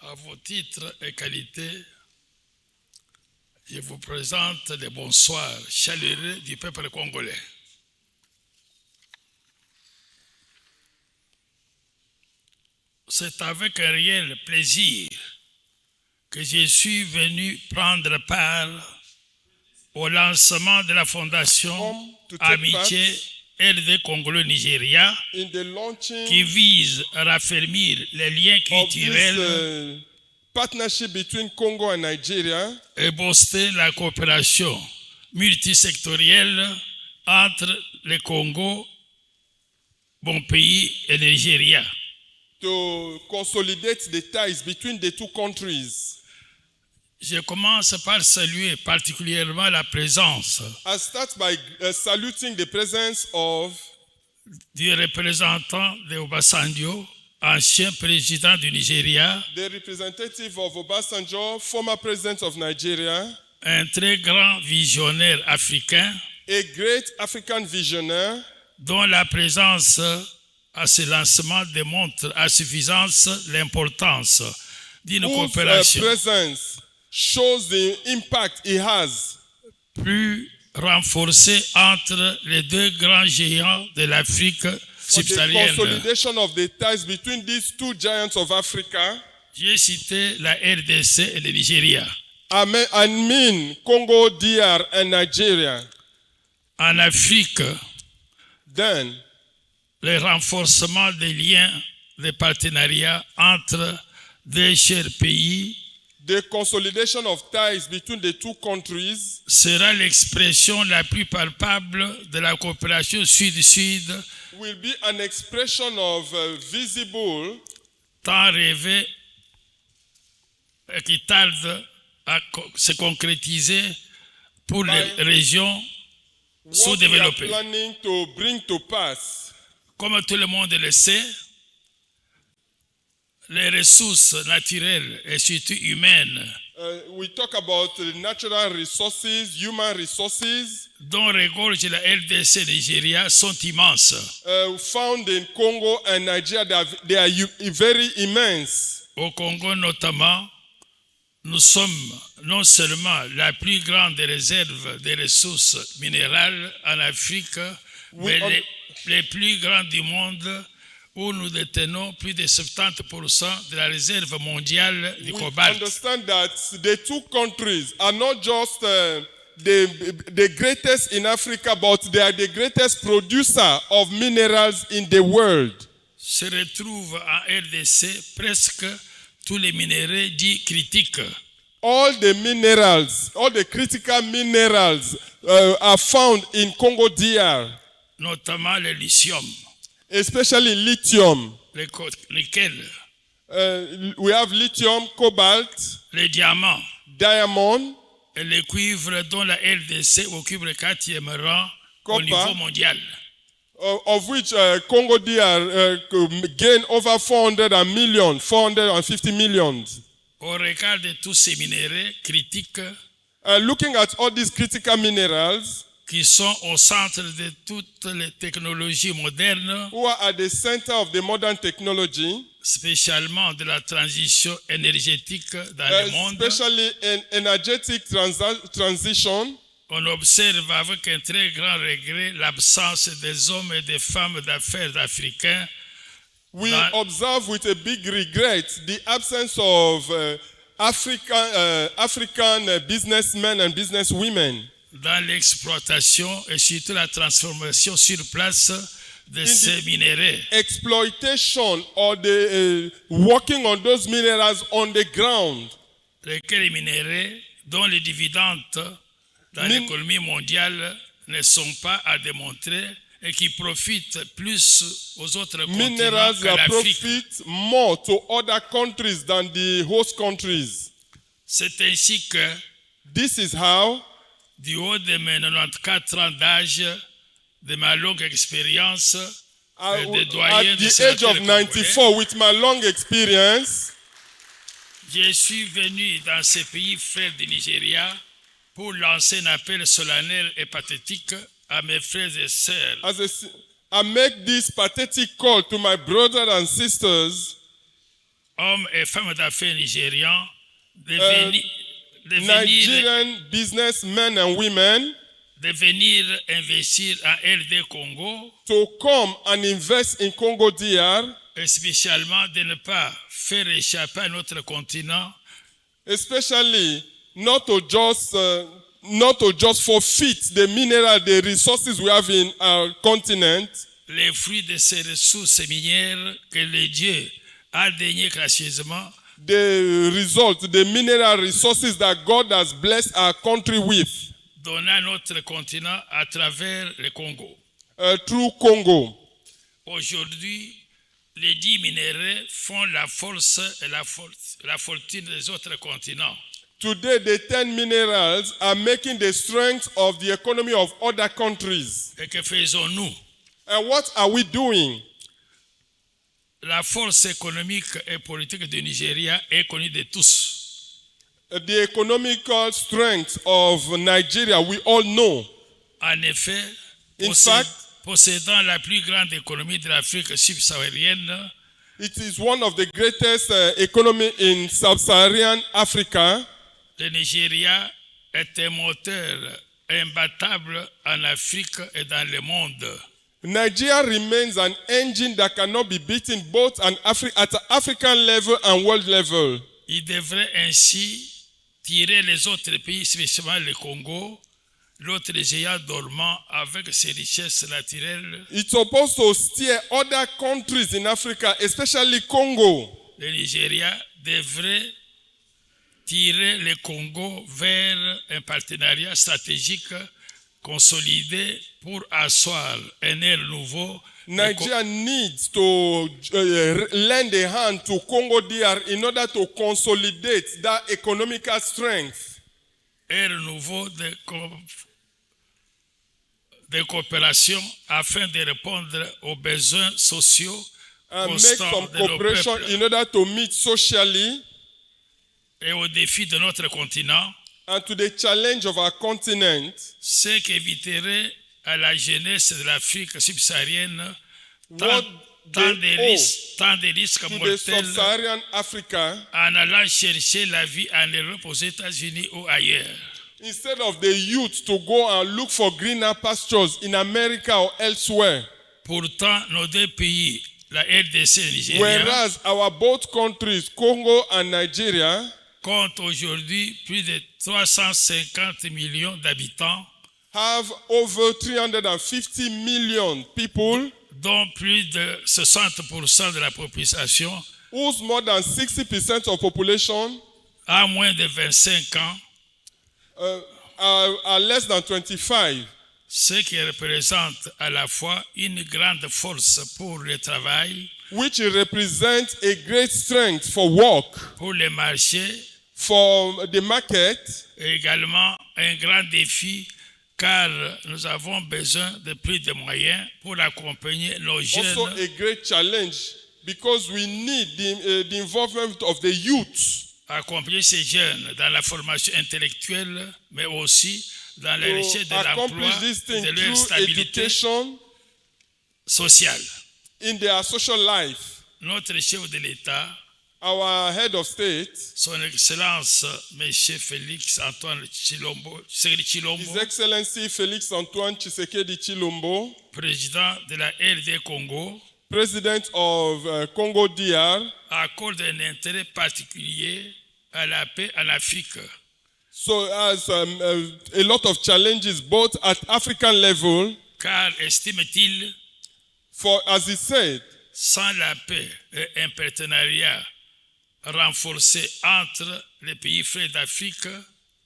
À vos titres et qualités, je vous présente les bonsoirs chaleureux du peuple congolais. C'est avec un réel plaisir que je suis venu prendre part au lancement de la fondation Amitié LD Congo-Nigeria qui vise à raffermir les liens culturels partnership between Congo and Nigeria et booster la coopération multisectorielle entre le Congo, bon pays, et le Nigeria. To consolidate the ties between the two countries. Je commence par saluer particulièrement la présence I start by saluting the presence of du représentant de Obasanjo, ancien président du Nigeria, the representative of Obasanjo, former president of Nigeria, un très grand visionnaire africain, a great African visionnaire, dont la présence à ce lancement démontre à suffisance l'importance d'une coopération presence shows the impact it has plus renforcée entre les deux grands géants de l'Afrique subsaharienne. The consolidation of the ties between these two giants of Africa. J'ai cité la RDC et le Nigeria. I mean Congo, DR and Nigeria. En Afrique, then le renforcement des liens de partenariat entre deux chers pays, the consolidation of ties between the two countries, sera l'expression la plus palpable de la coopération sud-sud, will be an expression of visible, tant rêvé et qui tarde à se concrétiser pour les régions sous-développées. Planning to bring to pass. Comme tout le monde le sait, les ressources naturelles et surtout humaines we talk about natural resources, human resources, dont regorge la RDC et Nigeria sont immenses. Found in Congo and Nigeria, they are very immense. Au Congo notamment, nous sommes non seulement la plus grande réserve des ressources minérales en Afrique, mais les plus grands du monde, où nous détenons plus de 70% de la réserve mondiale du cobalt. We understand that the two countries are not just the greatest in Africa, but they are the greatest producer of minerals in the world. Se retrouvent en RDC presque tous les minéraux dits critiques. All the minerals, all the critical minerals are found in Congo DR. Notamment le lithium. Especially lithium. Le nickel. We have lithium, cobalt, les diamants, diamond, et le cuivre dont la RDC occupe le 4e rang au niveau mondial. Of which Congo DR gain over 450 millions. Au regard de tous ces minéraux critiques, looking at all these critical minerals, qui sont au centre de toutes les technologies modernes, who are at the center of the modern technology, spécialement de la transition énergétique dans le monde, especially in energetic transition, on observe avec un très grand regret l'absence des hommes et des femmes d'affaires africains. We observe with a big regret the absence of African businessmen and businesswomen dans l'exploitation et surtout la transformation sur place de ces minéraux. Exploitation or the working on those minerals on the ground. Lesquels minéraux dont les dividendes dans l'économie mondiale ne sont pas à démontrer et qui profitent plus aux autres continents qu'à l'Afrique. Profit more to other countries than the host countries. C'est ainsi que this is how du haut de mes 94 ans d'âge, de ma longue expérience, de doyen at the age of 94, with my long experience, je suis venu dans ce pays frère du Nigeria pour lancer un appel solennel et pathétique à mes frères et sœurs. I make this pathetic call to my brothers and sisters hommes et femmes d'affaires nigérians, Nigerian businessmen and women, de venir investir en LD Congo, to come and invest in Congo-DR, et spécialement de ne pas faire échapper à notre continent especially not to just forfeit the mineral, the resources we have in our continent, les fruits de ces ressources minières que le Dieu a daigné gracieusement the result, the mineral resources that God has blessed our country with donner à notre continent à travers le Congo. Through Congo. Aujourd'hui, les 10 minéraux font la force et la fortune des autres continents. Today, the 10 minerals are making the strength of the economy of other countries. Et que faisons-nous? And what are we doing? La force économique et politique du Nigeria est connue de tous. The economical strength of Nigeria, we all know. En effet, In fact, possédant la plus grande économie de l'Afrique subsaharienne, it is one of the greatest economy in sub-Saharan Africa. le Nigeria est un moteur imbattable en Afrique et dans le monde. Nigeria remains an engine that cannot be beaten both at African level and world level. Il devrait ainsi tirer les autres pays, spécialement le Congo, l'autre géant dormant avec ses richesses naturelles. It's supposed to steer other countries in Africa, especially Congo. Le Nigeria devrait tirer le Congo vers un partenariat stratégique consolidé pour asseoir un air nouveau. Nigeria needs to lend a hand to Congo-DR in order to consolidate that economical strength. Air nouveau de coopération afin de répondre aux besoins sociaux And make constants some de nos cooperation peuples in order to meet socially et aux défis de notre continent, and to the challenge of our continent. ce qui éviterait à la jeunesse de l'Afrique subsaharienne What tant they de risques to the mortels sub-Saharan Africa, en allant chercher la vie en Europe, aux États-Unis ou ailleurs. instead of the youth to go and look for greener pastures in America or elsewhere. Pourtant, nos deux pays, la RDC et le Nigeria, Whereas our both countries, Congo and Nigeria, comptent aujourd'hui plus de 350 millions d'habitants, have over 350 million people, dont plus de 60% de la population whose more than 60% of population a moins de 25 ans, are less than 25, ce qui représente à la fois une grande force pour le travail, which represents a great strength for work, pour les marchés, for the market, et également un grand défi car nous avons besoin de plus de moyens pour accompagner nos also jeunes a great challenge because we need the involvement of the youth accompagner ces jeunes dans la formation intellectuelle, mais aussi dans la recherche to de l'emploi accomplish this et thing de leur through stabilité education sociale. in their social life. Notre chef de l'État, Our head of state, Son Excellence M. Félix Antoine His Chilombo, Excellency Félix Antoine Tshisekedi Chilombo, président de la RD Congo, President of Congo-DR, accorde un intérêt particulier à la paix en Afrique. so has a lot of challenges both at African level, Car, estime-t-il, for as he said, sans la paix et un partenariat renforcé entre les pays frères d'Afrique,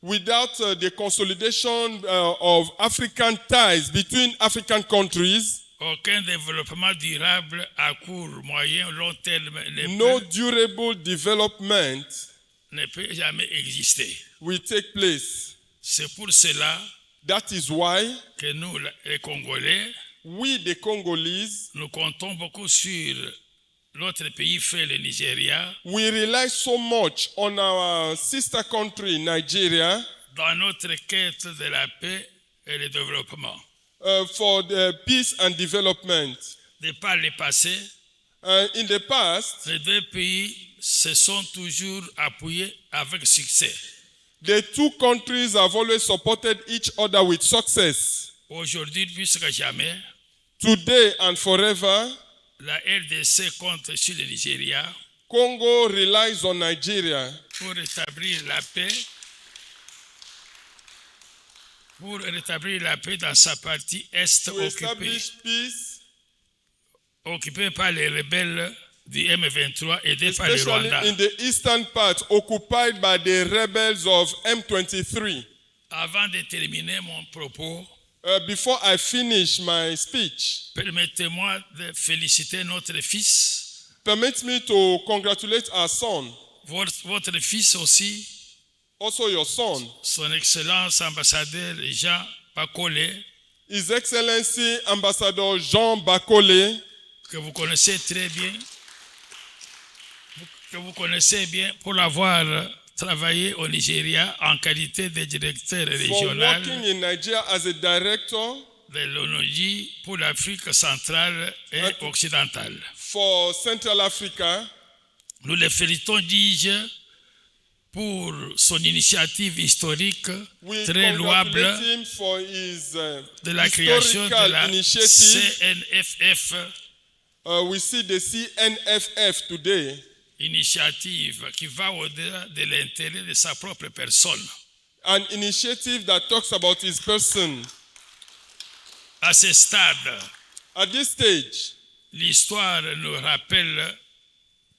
without the consolidation of African ties between African countries, aucun développement durable à court, moyen ou long terme no durable development ne peut jamais exister. will take place. C'est pour cela That is why que nous, les Congolais, we, the Congolese, nous comptons beaucoup sur notre pays frère, le Nigeria, we rely so much on our sister country, Nigeria, dans notre quête de la paix et le développement. for the peace and development. De par le passé, In the past, les deux pays se sont toujours appuyés avec succès. The two countries have always supported each other with success. Aujourd'hui, plus que jamais, Today and forever, la RDC compte sur le Nigeria Congo relies on Nigeria pour rétablir la paix dans sa partie est to establish peace, occupée par les rebelles du M23 aidés par le especially Rwanda. in the eastern part occupied by the rebels of M23. Avant de terminer mon propos, Before I finish my speech, permettez-moi de féliciter notre fils, permit me to congratulate our son, votre fils aussi, also your son, son Excellence ambassadeur Jean Bakole, His Excellency Ambassador Jean Bakole, que vous connaissez bien pour l'avoir travaillé au Nigeria en qualité de directeur for régional working in Nigeria as a director de l'ONU pour l'Afrique centrale et occidentale. for Central Africa. Nous le félicitons, dis-je, pour son initiative historique We très louable congratulate him for his de la création de historical la initiative. CNFF, We see the CNFF today, initiative qui va au-delà de l'intérêt de sa propre personne. an initiative that talks about his person. À ce stade, At this stage, l'histoire nous rappelle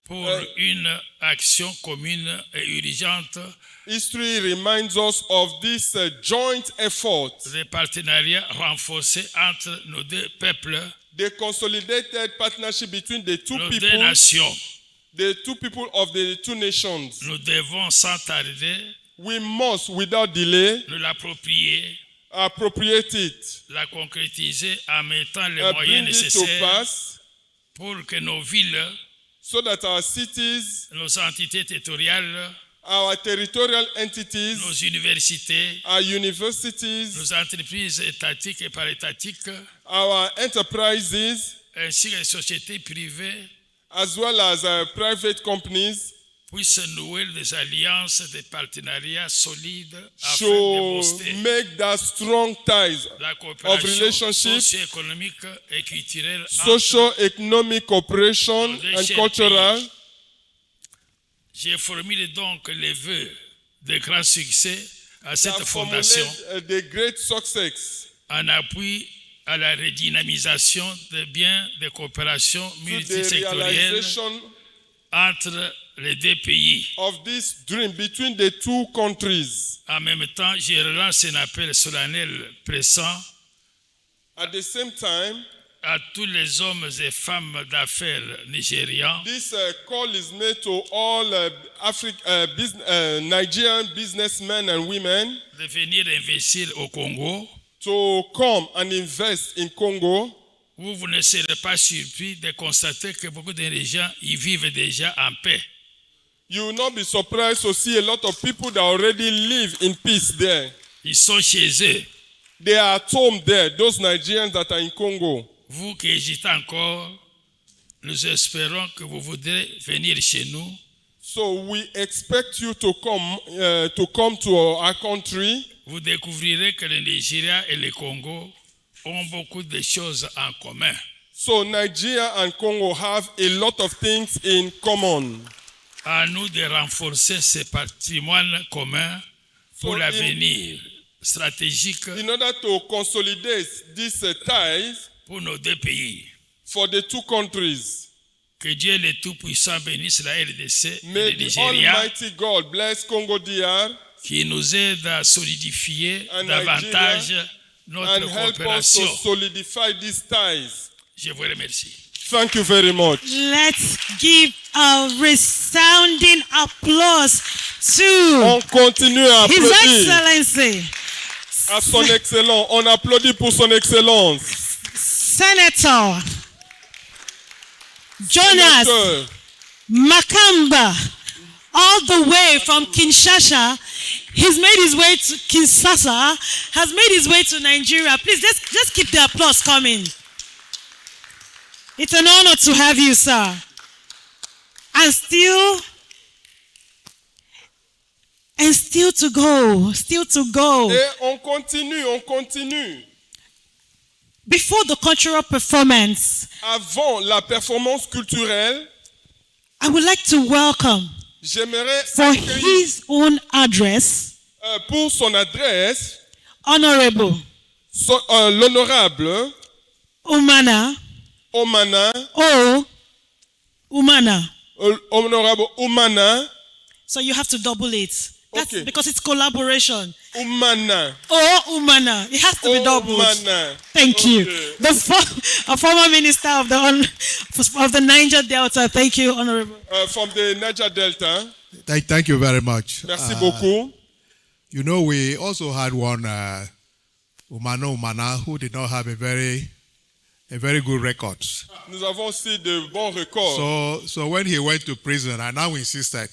pour une action commune et urgente history reminds us of this joint effort, de partenariat renforcé entre nos deux peuples, the consolidated partnership between the two nos people, deux nations. the two people of the two nations. Nous devons sans tarder We must, without delay, nous l'approprier, appropriate it, la concrétiser en mettant les bring moyens it to nécessaires pass, pour que nos villes, so that our cities, nos entités territoriales, our territorial entities, nos universités, our universities, nos entreprises étatiques et parétatiques, our enterprises, ainsi que les sociétés privées as well as private companies, puissent nouer des alliances, des partenariats solides afin de should booster make that strong ties la of coopération relationship, socio-économique et culturelle entre. socio-economic cooperation Des and chers cultural. pays. Je formule donc les vœux de grand succès à cette That fondation formulate the great success en appui à la redynamisation des biens de coopération to the multisectorielle realization entre les deux pays. of this dream between the two countries. En même temps, je relance un appel solennel pressant At the same time, à tous les hommes et femmes d'affaires nigérians this call is made to all Nigerian businessmen and women de venir investir au Congo, to come and invest in Congo. où vous ne serez pas surpris de constater que beaucoup de gens y vivent déjà en paix. You will not be surprised to see a lot of people that already live in peace there. Ils sont chez eux. They are at home there, those Nigerians that are in Congo. Vous qui hésitez encore, nous espérons que vous voudrez venir chez nous So we expect you to come to our country. vous découvrirez que le Nigeria et le Congo ont beaucoup de choses en commun. So Nigeria and Congo have a lot of things in common. À nous de renforcer ce patrimoine commun pour So l'avenir stratégique In order to consolidate these ties pour nos deux pays. for the two countries, Que Dieu le Tout-Puissant bénisse la RDC may et le the Nigeria, Almighty God bless Congo DR qui nous aide à solidifier And davantage and notre help us to coopération. solidify these ties. Je vous remercie. Thank you very much. Let's give a resounding applause On to continue à His applaudir Excellency, à son excellence. On applaudit pour son excellence. Senator Jonas Sénateur Makamba, all the way from Kinshasa. He's made his way to Kinshasa, has made his way to Nigeria. Please, just keep the applause coming. It's an honor to have you, sir. And still Still to go, still to go. Et on continue. Before the cultural performance, Avant la performance culturelle, I would like to welcome, j'aimerais for accueillir his own address, pour son adresse Honorable l'honorable Umana Omana, O Umana. honorable Umana, So you have to double it. That's Okay. because it's collaboration. Umana. Oh, Umana. It has to be doubled. Umana. Thank you. Okay. A former minister of the Niger Delta. Thank you, Honorable. From the Niger Delta. Thank you very much. Merci beaucoup. You know, we also had one Umana who did not have a very good record. Nous avons aussi de bons records. So when he went to prison, I now insisted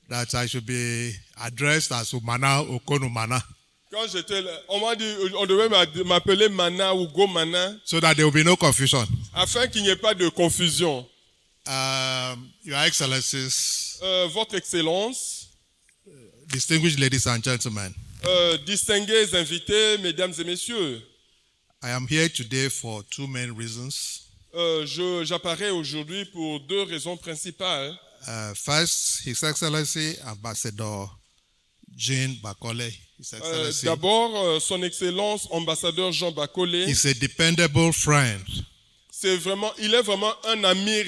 that I should be addressed as Umana Okonumana, Quand j'étais là, on m'a dit, on devait m'appeler Mana ou Gomana, so that there will be no confusion. afin qu'il n'y ait pas de confusion. Your Excellencies, Votre Excellence, distinguished ladies and gentlemen, distingués invités, mesdames et messieurs, I am here today for two main reasons. j'apparais aujourd'hui pour deux raisons principales. First, His Excellency Ambassador Jean Bakole, His Excellency, D'abord, son Excellence, ambassadeur Jean Bakole, is a dependable friend. il est vraiment un ami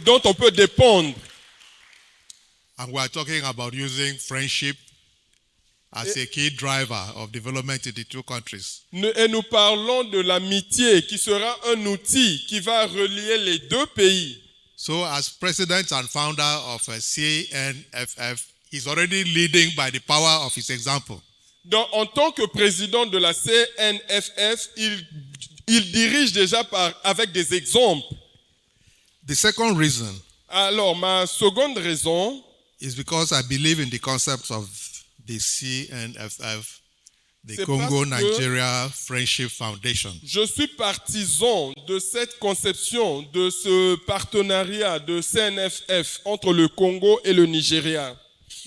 dont on peut dépendre. And we are talking about using friendship as a key driver of development in the two countries. Et nous parlons de l'amitié qui sera un outil qui va relier les deux pays. So as president and founder of Cnff, he's already leading by the power of his example. Donc, en tant que président de la CNFF, il dirige déjà avec des exemples. The second reason Alors, ma seconde raison, is because I believe in the concept of the Cnff, the C'est Congo-Nigeria Friendship Foundation. je suis partisan de cette conception, de ce partenariat de CNFF entre le Congo et le Nigeria.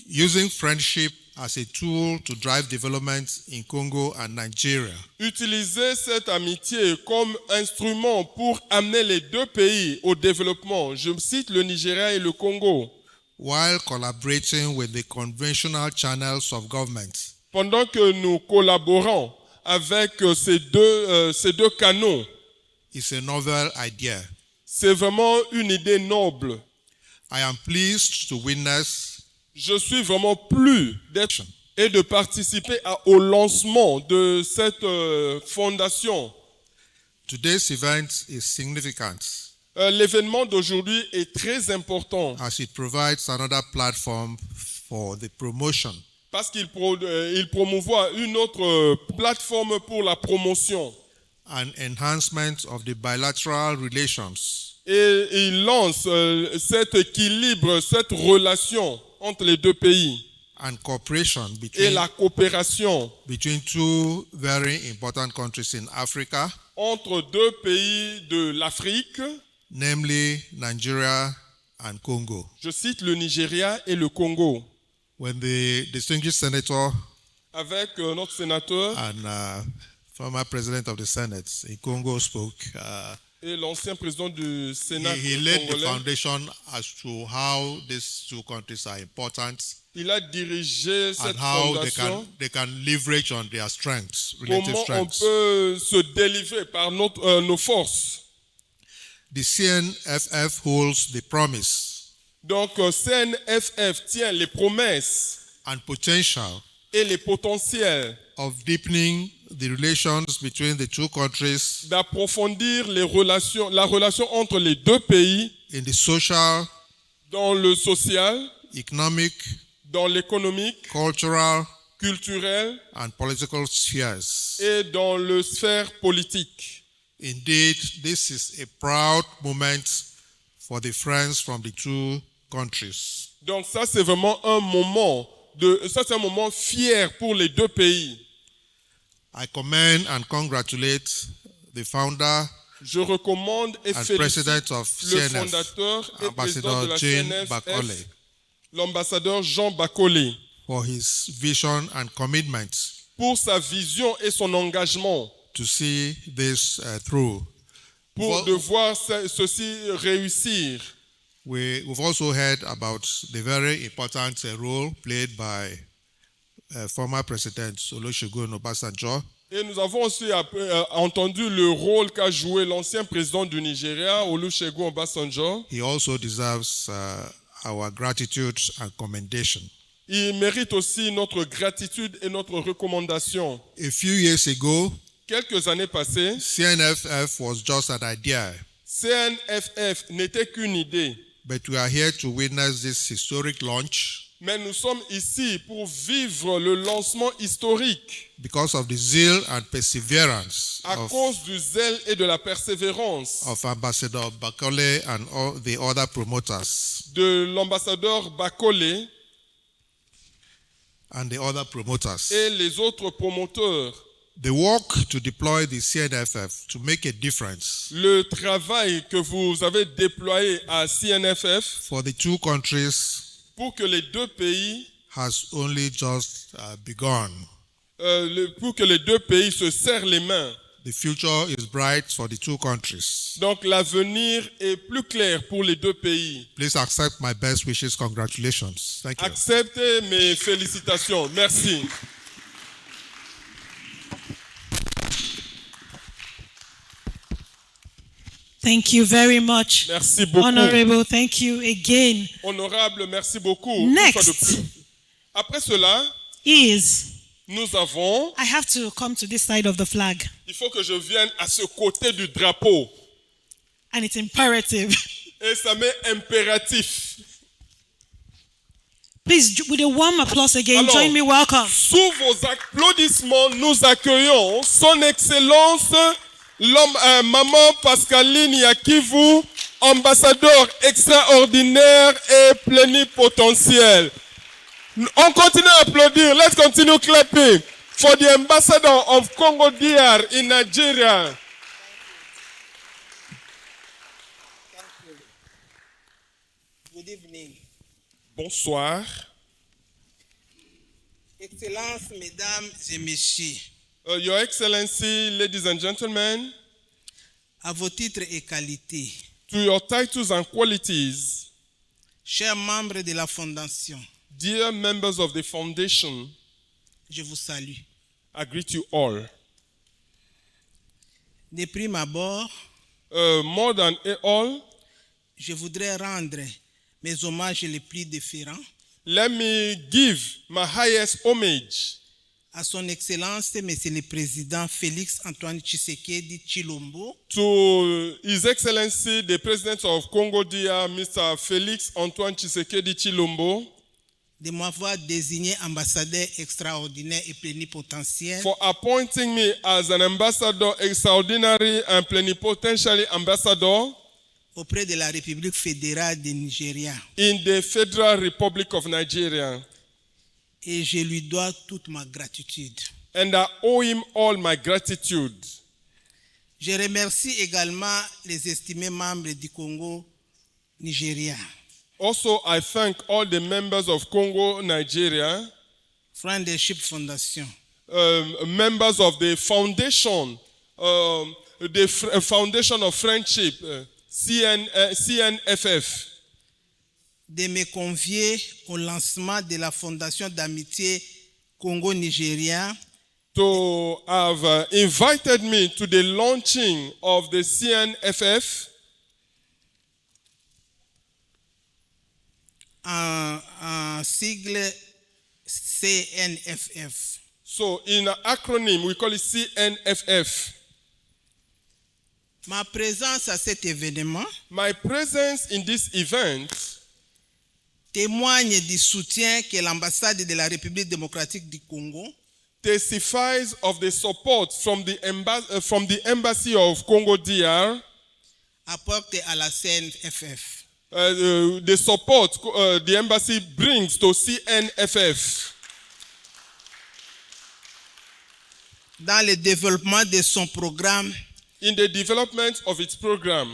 Using friendship as a tool to drive development in Congo and Nigeria Utiliser cette amitié comme instrument pour amener les deux pays au développement. Je cite le Nigeria et le Congo. while collaborating with the conventional channels of government Pendant que nous collaborons avec ces deux canaux, is a novel idea. c'est vraiment une idée noble. I am pleased to witness Je suis vraiment plu d'être et de participer au lancement de cette fondation. today's event is significant L'événement d'aujourd'hui est très important as it provides another platform for the promotion parce qu'il promouvoit une autre plateforme pour la promotion and enhancement of the bilateral relations et il lance cet équilibre, cette relation entre les deux pays and cooperation et la coopération between two very important countries in Africa, entre deux pays de l'Afrique, namely Nigeria and Congo. je cite le Nigeria et le Congo, When the distinguished senator avec notre sénateur and former president of the Senate in Congo spoke, et l'ancien président du Sénat he laid the congolais. foundation as to how these two countries are important Il a dirigé and cette how fondation, they can leverage on their strengths, relative comment on strengths. peut se délivrer par nos forces. The CNFF holds the promise Donc CNFF tient les promesses and potential et les potentiels of deepening the relations between the two countries d'approfondir la relation entre les deux pays in the social, dans le social, economic, dans l'économique, cultural, culturel and political spheres. et dans le sphère politique. Indeed, this is a proud moment for the friends from the two countries. Donc ça c'est vraiment un moment fier pour les deux pays. I commend and congratulate the founder Je recommande et and félicite president of le CNF, fondateur et président de Ambassador la Jean CNFF, Bakole, l'ambassadeur Jean Bakole, for his vision and commitment pour sa vision et son engagement to see this through. pour de voir ceci réussir. We've also heard about the very important role played by former President Olusegun Obasanjo. Et nous avons aussi entendu le rôle qu'a joué l'ancien président du Nigeria, Olusegun Obasanjo. He also deserves our gratitude and commendation. Il mérite aussi notre gratitude et notre recommandation. A few years ago, Quelques années passées, Cnff was just an idea, CNFF n'était qu'une idée. but we are here to witness this historic launch Mais nous sommes ici pour vivre le lancement historique because of the zeal and perseverance à cause du zèle et de la persévérance of Ambassador Bakole and all the other promoters de l'ambassadeur Bakole and the other promoters. et les autres promoteurs. The work to deploy the CNFF to make a difference Le travail que vous avez déployé à CNFF for the two countries pour que les deux pays, has only just begun. pour que les deux pays se serrent les mains. The future is bright for the two countries. Donc l'avenir est plus clair pour les deux pays. Please accept my best wishes. Congratulations. Thank you. Acceptez mes félicitations. Merci. Thank you very much. Merci beaucoup. Honorable, thank you again. Honorable, merci beaucoup. Une Next. fois de plus. Après cela, Is, nous avons, I have to come to this side of the flag, il faut que je vienne à ce côté du drapeau. and it's imperative. Et ça m'est impératif. Please, with a warm applause again, Alors, join me, welcome. Sous vos applaudissements, nous accueillons Son Excellence Maman Pascaline Yakivu, ambassadeur extraordinaire et plénipotentiel. On continue à applaudir. Let's continue clapping for the ambassador of Congo-Nigeria in Nigeria. Good evening. Bonsoir. Excellences, mesdames et messieurs, Your Excellency, ladies and gentlemen, à vos titres et qualités, to your titles and qualities, chers membres de la Fondation, dear members of the Foundation, je vous salue. I greet you all. De prime abord, More than all, je voudrais rendre mes hommages les plus déférents let me give my highest homage à son Excellence, Monsieur le Président Félix Antoine Tshisekedi Tshilombo, to His Excellency, the President of Congo-DR, Mr. Félix Antoine Tshisekedi Tshilombo, de m'avoir désigné ambassadeur extraordinaire et plénipotentiaire for appointing me as an ambassador, extraordinary and plenipotentiary ambassador auprès de la République fédérale du Nigeria. in the Federal Republic of Nigeria. Et je lui dois toute ma gratitude. And I owe him all my gratitude. Je remercie également les estimés membres du Congo-Nigeria, Also, I thank all the members of Congo-Nigeria, Friendship Foundation, members of the foundation, Foundation of Friendship, CNFF, de me convier au lancement de la Fondation d'amitié Congo-Nigeria to have invited me to the launching of the CNFF, en sigle CNFF. So in an acronym, we call it CNFF. Ma présence à cet événement My presence in this event témoigne du soutien que l'ambassade de la République démocratique du Congo testifies of the support from the embassy of Congo-DR, apporte à la CNFF. the support the embassy brings to CNFF Dans le développement de son programme in the development of its program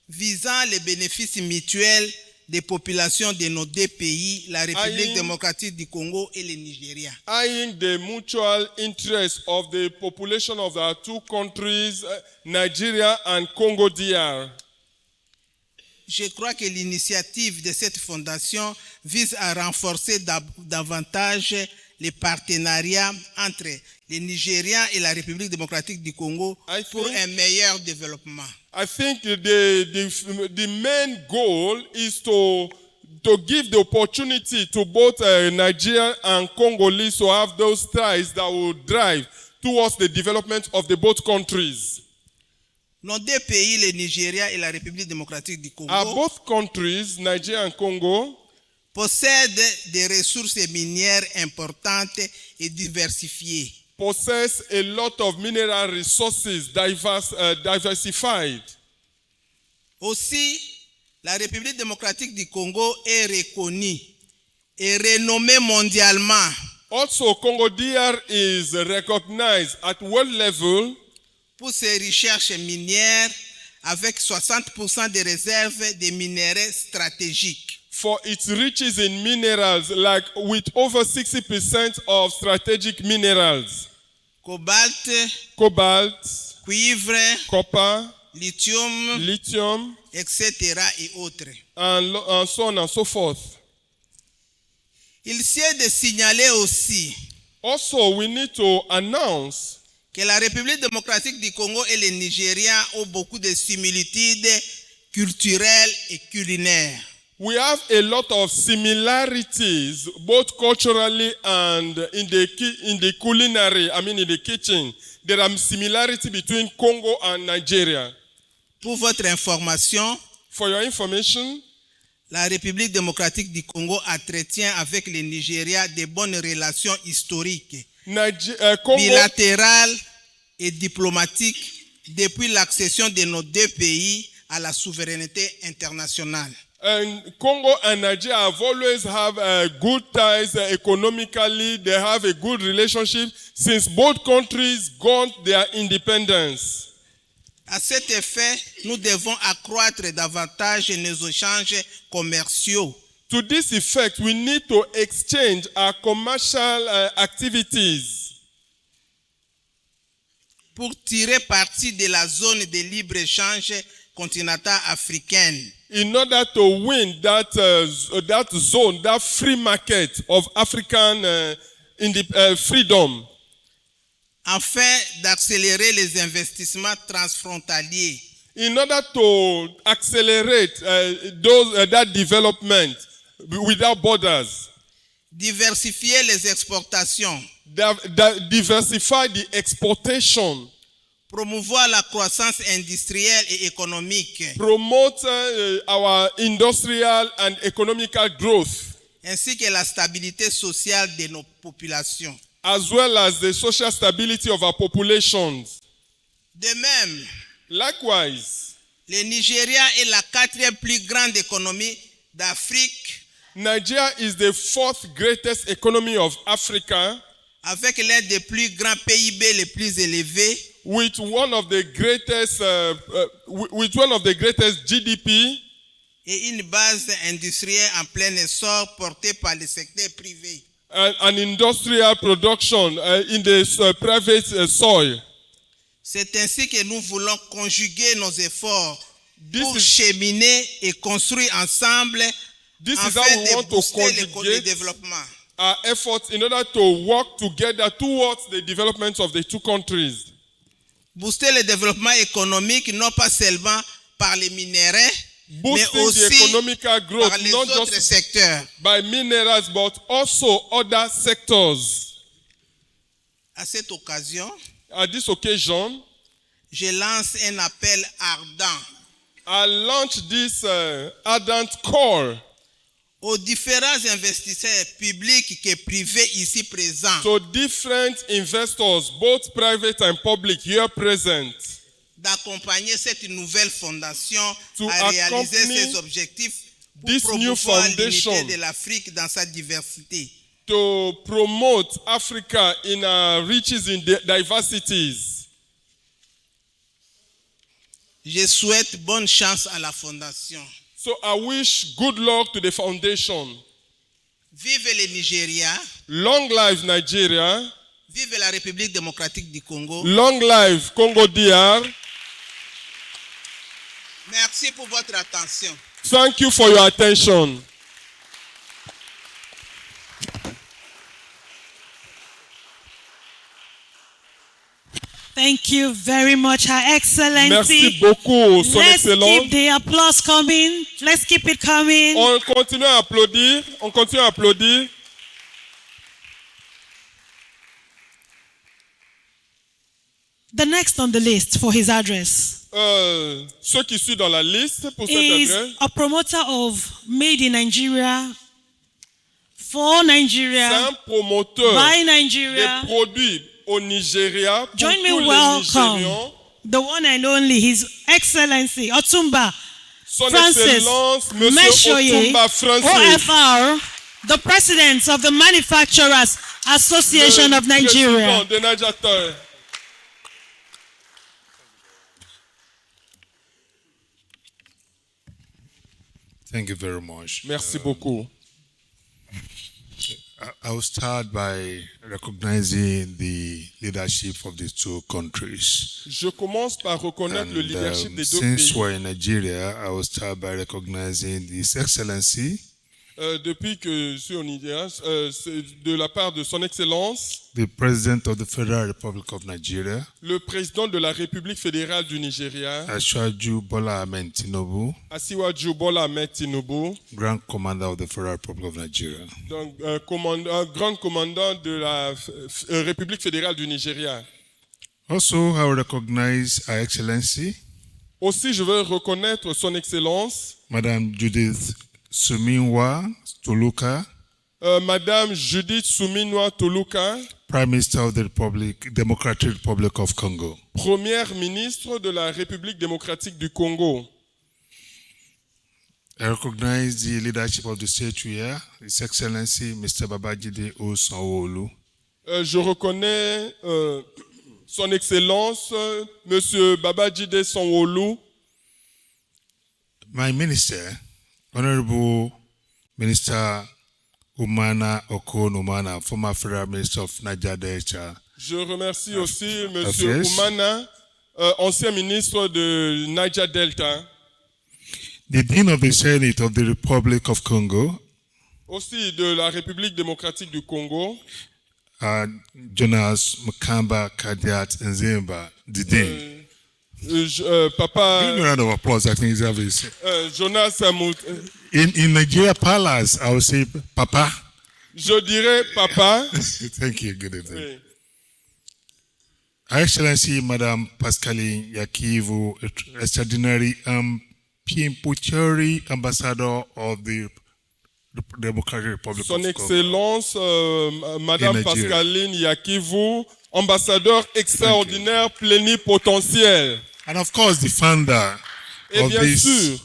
visant les bénéfices mutuels des populations de nos deux pays, la République démocratique du Congo et le Nigeria. Eyeing the mutual interest of the population of our two countries, Nigeria and Congo-DR. Je crois que l'initiative de cette fondation vise à renforcer davantage les partenariats entre les Nigériens et la République démocratique du Congo pour un meilleur développement. I think the main goal is to give the opportunity to both Nigeria and Congolese to have those ties that will drive towards the development of the both countries. Nos deux pays, le Nigeria et la République démocratique du Congo, both countries, Nigeria and Congo, possèdent des ressources minières importantes et diversifiées. Possess a lot of mineral resources diversified. Aussi, la République démocratique du Congo est reconnue et renommée mondialement. Also, Congo-DR is recognized at world level pour ses recherches minières avec 60% des réserves de minerais stratégiques. For its riches in minerals, like with over 60% of strategic minerals. Cobalt, cuivre, copper, lithium, etc. et autres. And so on and so forth. Il sied de signaler aussi also, we need to announce que la République démocratique du Congo et le Nigeria ont beaucoup de similitudes culturelles et culinaires. We have a lot of similarities, both culturally and in the culinary, in the kitchen. There are similarities between Congo and Nigeria. Pour votre information, for your information, la République démocratique du Congo entretient avec le Nigeria de bonnes relations historiques, bilatérales et diplomatiques depuis l'accession de nos deux pays à la souveraineté internationale. And Congo and Nigeria have always have good ties economically. They have a good relationship since both countries got their independence. À cet effet, nous devons accroître davantage nos échanges commerciaux. To this effect, we need to exchange our commercial activities. Pour tirer parti de la zone de libre-échange continentale africaine. In order to win that zone, that free market of African freedom. Afin d'accélérer les investissements transfrontaliers. In order to accelerate that development without borders. Diversifier les exportations. Diversify the exportation. Promouvoir la croissance industrielle et économique. Promote our industrial and economical growth. Ainsi que la stabilité sociale de nos populations. As well as the social stability of our populations. De même, likewise, le Nigeria est la 4e plus grande économie d'Afrique. Nigeria is the 4th greatest economy of Africa. Avec l'un des plus grands PIB les plus élevés. With one of the greatest GDP. Et une base industrielle en plein essor portée par le secteur privé. An industrial production in the private soil. C'est ainsi que nous voulons conjuguer nos efforts pour cheminer et construire ensemble afin de booster le développement. Our efforts in order to work together towards the development of the two countries. Booster le développement économique non pas seulement par les minéraux, mais Boosting aussi the economical growth, par les not autres just secteurs. by minerals, but also other sectors. À cette occasion, At this occasion, je lance un appel ardent I launched this ardent call aux différents investisseurs publics et privés ici présents to different investors, both private and public, here present, d'accompagner cette nouvelle fondation to à réaliser accompany ses objectifs pour this new promouvoir l'unité foundation de l'Afrique dans sa diversité. to promote Africa in our riches in diversities. Je souhaite bonne chance à la fondation. So I wish good luck to the foundation. Vive le Nigeria. Long life Nigeria. Vive la République démocratique du Congo. Long life Congo DR. Merci pour votre attention. Thank you for your attention. Thank you very much, Her Excellency. Merci beaucoup, Son Let's Excellence. keep the applause coming. Let's keep it coming. On continue à applaudir. On continue à applaudir. The next on the list for his address Ceux qui sont dans la liste pour cette is adresse. a promoter of Made in Nigeria, for C'est Nigeria, un promoteur by des Nigeria. produits au Nigeria pour Join me, tous les welcome Nigérians. the one and only His Excellency Otumba Son Francis Excellence, Monsieur Meshoye, Otumba Francis, OFR, the President of the Manufacturers Association of Nigeria. Président de Nigeria. Thank you very much. Merci beaucoup. I will start by recognizing the leadership of the two countries. Je commence par reconnaître le leadership des deux Since pays. we're in Nigeria, I will start by recognizing His Excellency, Depuis que je suis au Nigeria, c'est de la part de Son Excellence, the President of the Federal Republic of Nigeria, le président de la République fédérale du Nigeria, Asiwaju Bola Ahmed Tinubu, Asiwaju Bola Ahmed Tinubu, Grand Commander of the Federal Republic of Nigeria. donc un grand commandant de la République fédérale du Nigeria. Also, I will recognize Her Excellency, Aussi, je veux reconnaître Son Excellence, Madame Judith Suminwa Tuluka, Madame Judith Suminwa Tuluka, Prime Minister of the Democratic Republic of Congo. Première ministre de la République démocratique du Congo. I recognize the leadership of the state here, His Excellency Mr. Babajide O Sanwo-Olu, Je reconnais Son Excellence, Monsieur Babajide Sanwo-Olu, my Minister, Honorable Minister Umana Okon-Umana, former Federal Minister of Niger Delta. Je remercie aussi Monsieur Umana, ancien ministre de Niger Delta. The Dean of the Senate of the Republic of Congo, Aussi de la République démocratique du Congo. Jonas Mukamba Kadiat Nzimba, the Dean. Papa Give me a round of applause, I think it's obvious. Jonas In Nigeria Palace, I will say Papa. je dirais Papa. Thank you, good evening. Oui. Her Excellency Madame Pascaline Yakivu, extraordinary Pimpucheri Ambassador of the Democratic Republic Son of Congo. Excellence, Madame In Nigeria. Pascaline Yakivu, ambassadeur extraordinaire plénipotentiel. And of course, the founder Et of bien this sûr,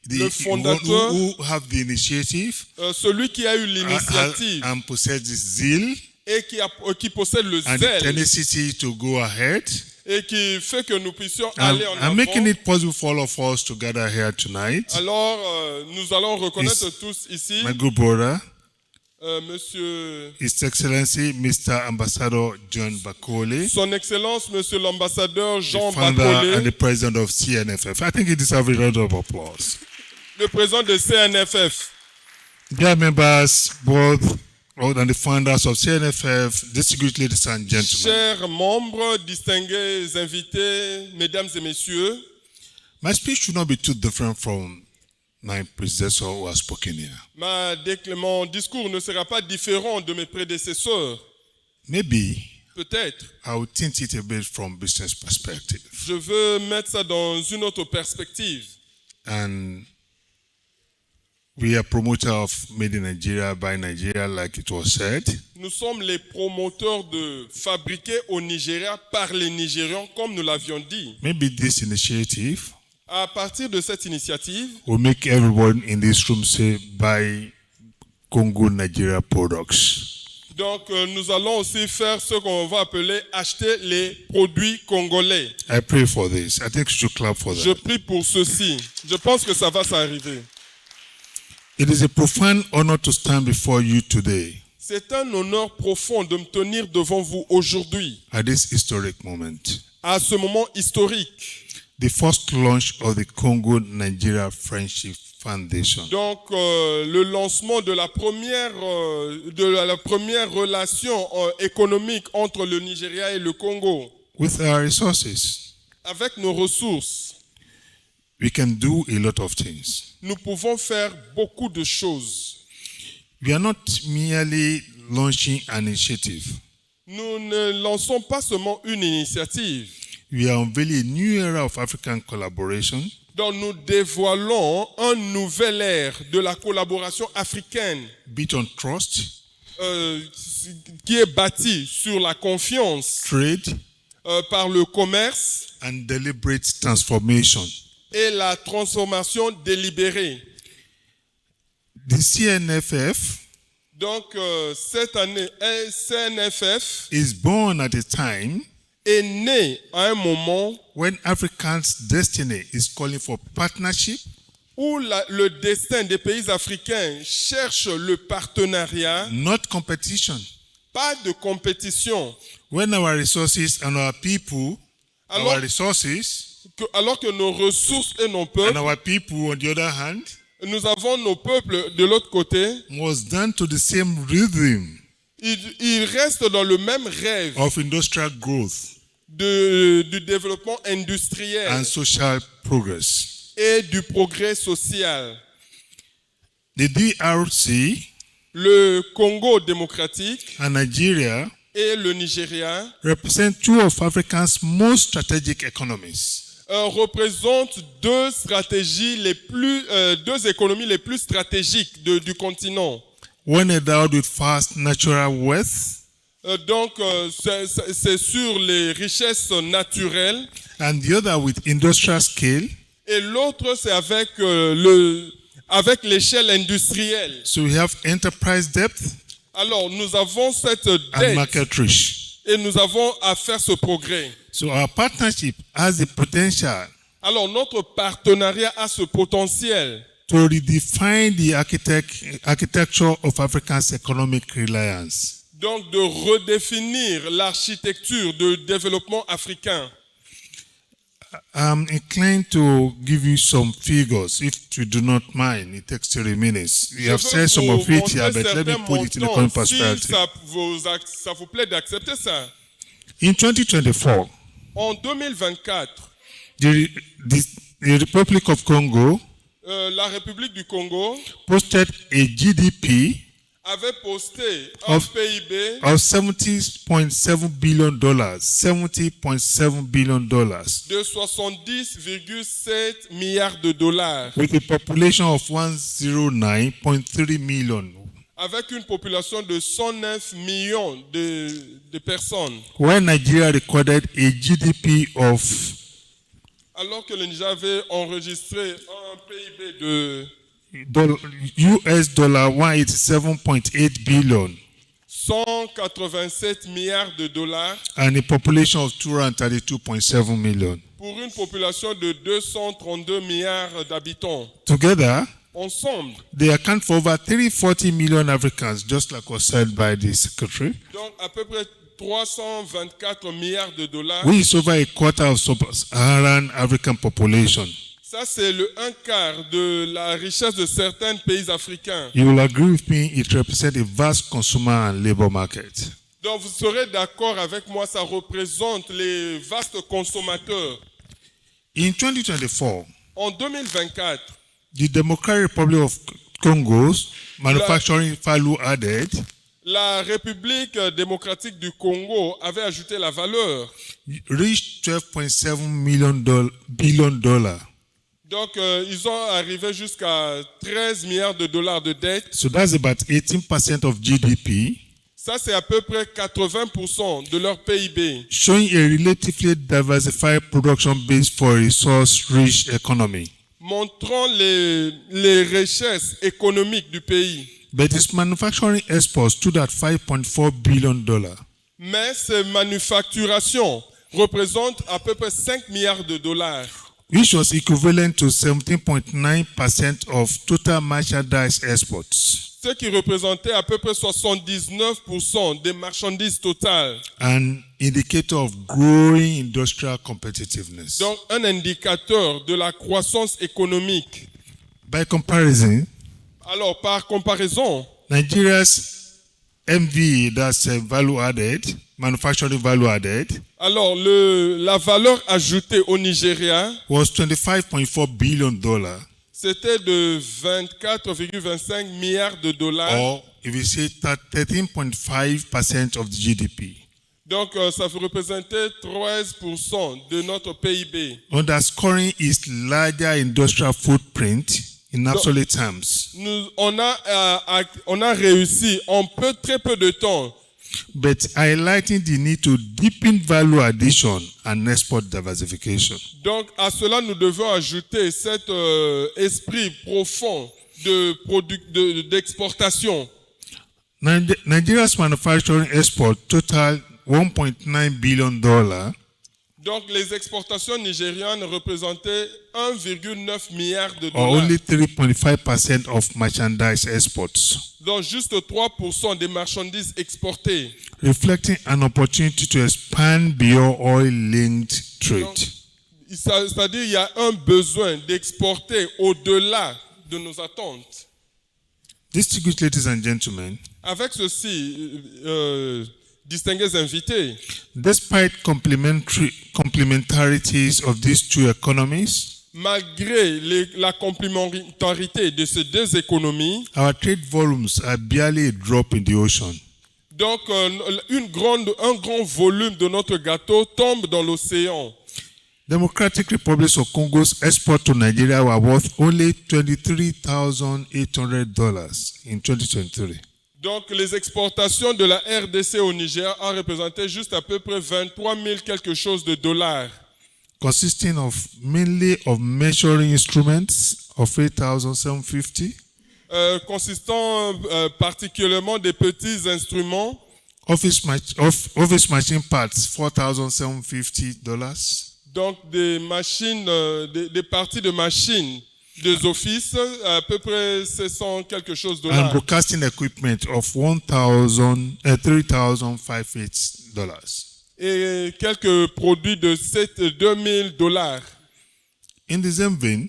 le fondateur, who have the initiative celui qui a eu l'initiative and possess this zeal et qui possède le and the zèle tenacity to go ahead. et qui fait que nous puissions aller en I'm making avant. it possible for all of us to gather here tonight. Alors, nous allons reconnaître tous ici, My good brother, Monsieur, His Excellency Mr. Ambassador John Bakole, Son Excellence, Monsieur l'ambassadeur Jean the founder and Bakole, the president of Cnff. I think he deserves a round of applause. le président de CNFF. Dear members, both and the founders of Cnff, distinguished ladies and gentlemen, Chers membres, distingués invités, mesdames et messieurs, my speech should not be too different from my predecessor who has spoken here. mon discours ne sera pas différent de mes prédécesseurs. Maybe Peut-être. I will tint it a bit from business perspective. Je veux mettre ça dans une autre perspective. And we are promoter of Made in Nigeria by Nigeria, like it was said. Nous sommes les promoteurs de fabriquer au Nigeria par les Nigérians, comme nous l'avions dit. Maybe this initiative À partir de cette initiative, will make everyone in this room say buy Congo-Nigeria products. Donc, nous allons aussi faire ce qu'on va appeler acheter les produits congolais. I pray for this. I think you should clap for Je that. prie pour ceci. Je pense que ça va s'arriver. It is a profound honor to stand before you today C'est un honneur profond de me tenir devant vous aujourd'hui, at this historic moment. à ce moment historique. The first launch of the Congo-Nigeria Friendship Foundation. Donc, le lancement de la première relation économique entre le Nigeria et le Congo. With our resources, Avec nos ressources, we can do a lot of things. nous pouvons faire beaucoup de choses. We are not merely launching an initiative. Nous ne lançons pas seulement une initiative. We are unveiling a new era of African collaboration Donc, nous dévoilons une nouvelle ère de la collaboration africaine built on trust, qui est bâtie sur la confiance, trade, par le commerce and deliberate transformation. et la transformation délibérée. The CNFF Donc, cette année, Cnff is born at a time est né à un moment when Africans' destiny is calling for partnership, où le destin des pays africains cherche le partenariat, not competition. pas de compétition. When our resources and our people, Alors, our resources alors que nos ressources et nos and peuples, our people, on the other hand, nous avons nos peuples de l'autre côté, was done to the same rhythm ils restent dans le même rêve of industrial growth du développement industriel and social progress. et du progrès social. The DRC Le Congo démocratique and Nigeria et le Nigeria represent two of Africa's most strategic economies. représentent deux économies les plus stratégiques du continent. One endowed with vast natural wealth, Donc, c'est sur les richesses naturelles, and the other with industrial scale. et l'autre, c'est avec l'échelle industrielle. So we have enterprise depth Alors, nous avons cette and dette market reach. et nous avons à faire ce progrès. So our partnership has the potential Alors, notre partenariat a ce potentiel to redefine the architecture of Africa's economic reliance. donc de redéfinir l'architecture de développement africain. I'm inclined to give you some figures, if you do not mind. It takes 30 minutes. You have said some of it here, but let me put it in a current perspective. Si ça vous plaît d'accepter ça. In 2024, En 2024, the Republic of Congo la République du Congo posted a GDP avait posté un Of- PIB of $70.7 billion, $70.7 billion, de 70,7 milliards de dollars, with a population of 109.3 million, avec une population de 109 millions de personnes, where Nigeria recorded a GDP of alors que le Niger avait enregistré un PIB de US dollar 187.8 billion 187 milliards de dollars and a population of 232.7 million. pour une population de 232 milliards d'habitants. Together, Ensemble, they account for over 340 million Africans, just like was said by the secretary, donc à peu près 324 milliards de dollars. which is over a quarter of sub-Saharan African population. Ça, c'est le 1/4 de la richesse de certains pays africains. You will agree with me, it represents a vast consumer and labor market. Donc, vous serez d'accord avec moi, ça représente les vastes consommateurs. In 2024, En 2024, the Democratic Republic of Congo's manufacturing value added la République démocratique du Congo avait ajouté la valeur. reached $12.7 billion. Donc, ils ont arrivé jusqu'à 13 milliards de dollars de dette. So that's about 18% of GDP, Ça, c'est à peu près 80% de leur PIB, showing a relatively diversified production base for a resource-rich economy. montrant les richesses économiques du pays. But its manufacturing exports stood at $5.4 billion. Mais ces manufacturations représentent à peu près 5 milliards de dollars. Which was equivalent to 17.9% of total merchandise exports. Ce qui représentait à peu près 79% des marchandises totales. An indicator of growing industrial competitiveness. Donc, un indicateur de la croissance économique. By comparison, alors par comparaison, Nigeria's MV, that's value added, manufacturing value added. Alors, la valeur ajoutée au Nigeria was $25.4 billion. C'était de 24,25 milliards de dollars. Or, if you say 13.5% of the GDP. Donc, ça représentait 13% de notre PIB. Underscoring its larger industrial footprint in absolute terms. On a réussi en très peu de temps. But highlighting the need to deepen value addition and export diversification. Donc, à cela, nous devons ajouter cet esprit profond d'exportation. Nigeria's manufacturing export totaled $1.9 billion. Donc, les exportations nigérianes représentaient 1,9 milliard de or dollars. only 3.5% of merchandise exports. Donc, juste 3% des marchandises exportées. Reflecting an opportunity to expand beyond oil-linked trade. Donc, c'est-à-dire qu'il y a un besoin d'exporter au-delà de nos attentes. Distinguished ladies and gentlemen, avec ceci, distingués invités, despite complementarities of these two economies, malgré la complémentarité de ces deux économies, our trade volumes are barely a drop in the ocean. Donc, un grand volume de notre gâteau tombe dans l'océan. Democratic Republic of Congo's export to Nigeria were worth only $23,800 in 2023. Donc, les exportations de la RDC au Niger ont représenté juste à peu près 23 000 quelque chose de dollars. Consisting of mainly of measuring instruments of 8,750. Consistant particulièrement des petits instruments. Office machine parts, $4,750. Donc, des machines, des parties de machines, des offices, à peu près 700 quelque chose de dollars. And broadcasting equipment of $3,580. Et quelques produits de $2,000. In the same vein,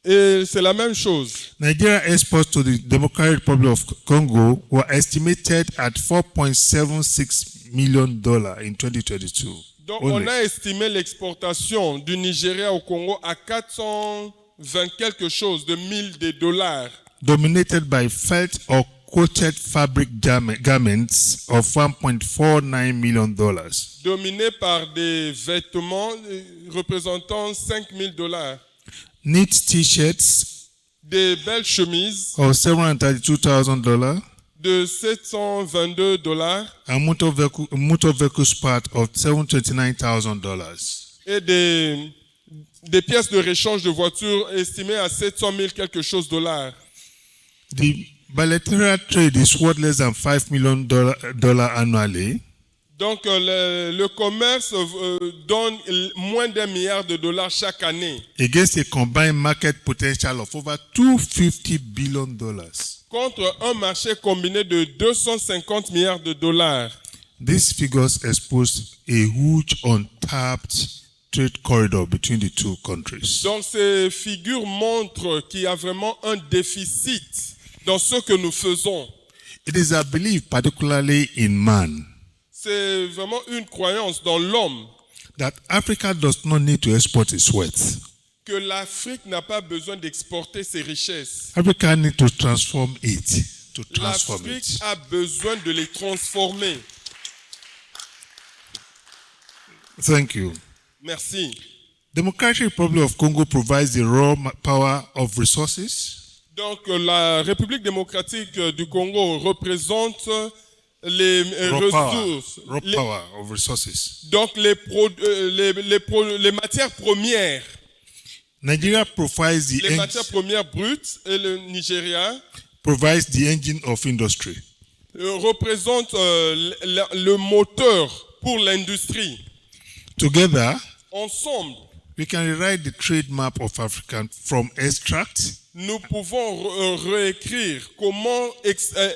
et c'est la même chose. Nigeria exports to the Democratic Republic of Congo were estimated at $4.76 million in 2022. Donc, only. On a estimé l'exportation du Nigeria au Congo à 420 quelque chose de mille de dollars. Dominated by felt or coated fabric garments of $1.49 million. Dominé par des vêtements représentant $5,000. Neat t-shirts. Des belles chemises. Of $732,000. De $722. And motor vehicle part of $729,000. Et des pièces de réchange de voitures estimées à 700 000 quelque chose dollars. The bilateral trade is worth less than $5 million annually. Donc, le commerce donne moins d'1 milliard de dollars chaque année. Against a combined market potential of over $250 billion. Contre un marché combiné de 250 milliards de dollars. These figures expose a huge untapped trade corridor between the two countries. Donc, ces figures montrent qu'il y a vraiment un déficit dans ce que nous faisons. It is a belief, particularly in man, c'est vraiment une croyance dans l'homme that Africa does not need to export its wealth. Que l'Afrique n'a pas besoin d'exporter ses richesses. Africa needs to transform it. L'Afrique a besoin de les transformer. Thank you. Merci. Democratic Republic of Congo provides the raw power of resources. Donc, la République démocratique du Congo représente les ressources. Raw power of resources. Donc, les matières premières. Nigeria provides les matières premières brutes et le Nigeria provides the engine of industry. Représente le moteur pour l'industrie. Together, Ensemble, we can rewrite the trade map of Africa from extract nous pouvons réécrire comment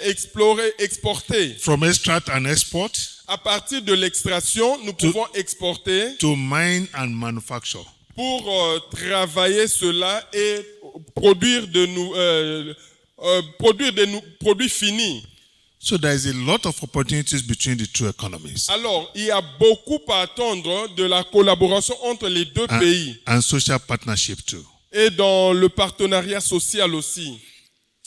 explorer, exporter. from extract and export À partir de l'extraction, nous pouvons exporter to mine and manufacture. pour travailler cela et produire produits finis. So there is a lot of opportunities between the two economies Alors, il y a beaucoup à attendre de la collaboration entre les deux pays and social partnership too. et dans le partenariat social aussi.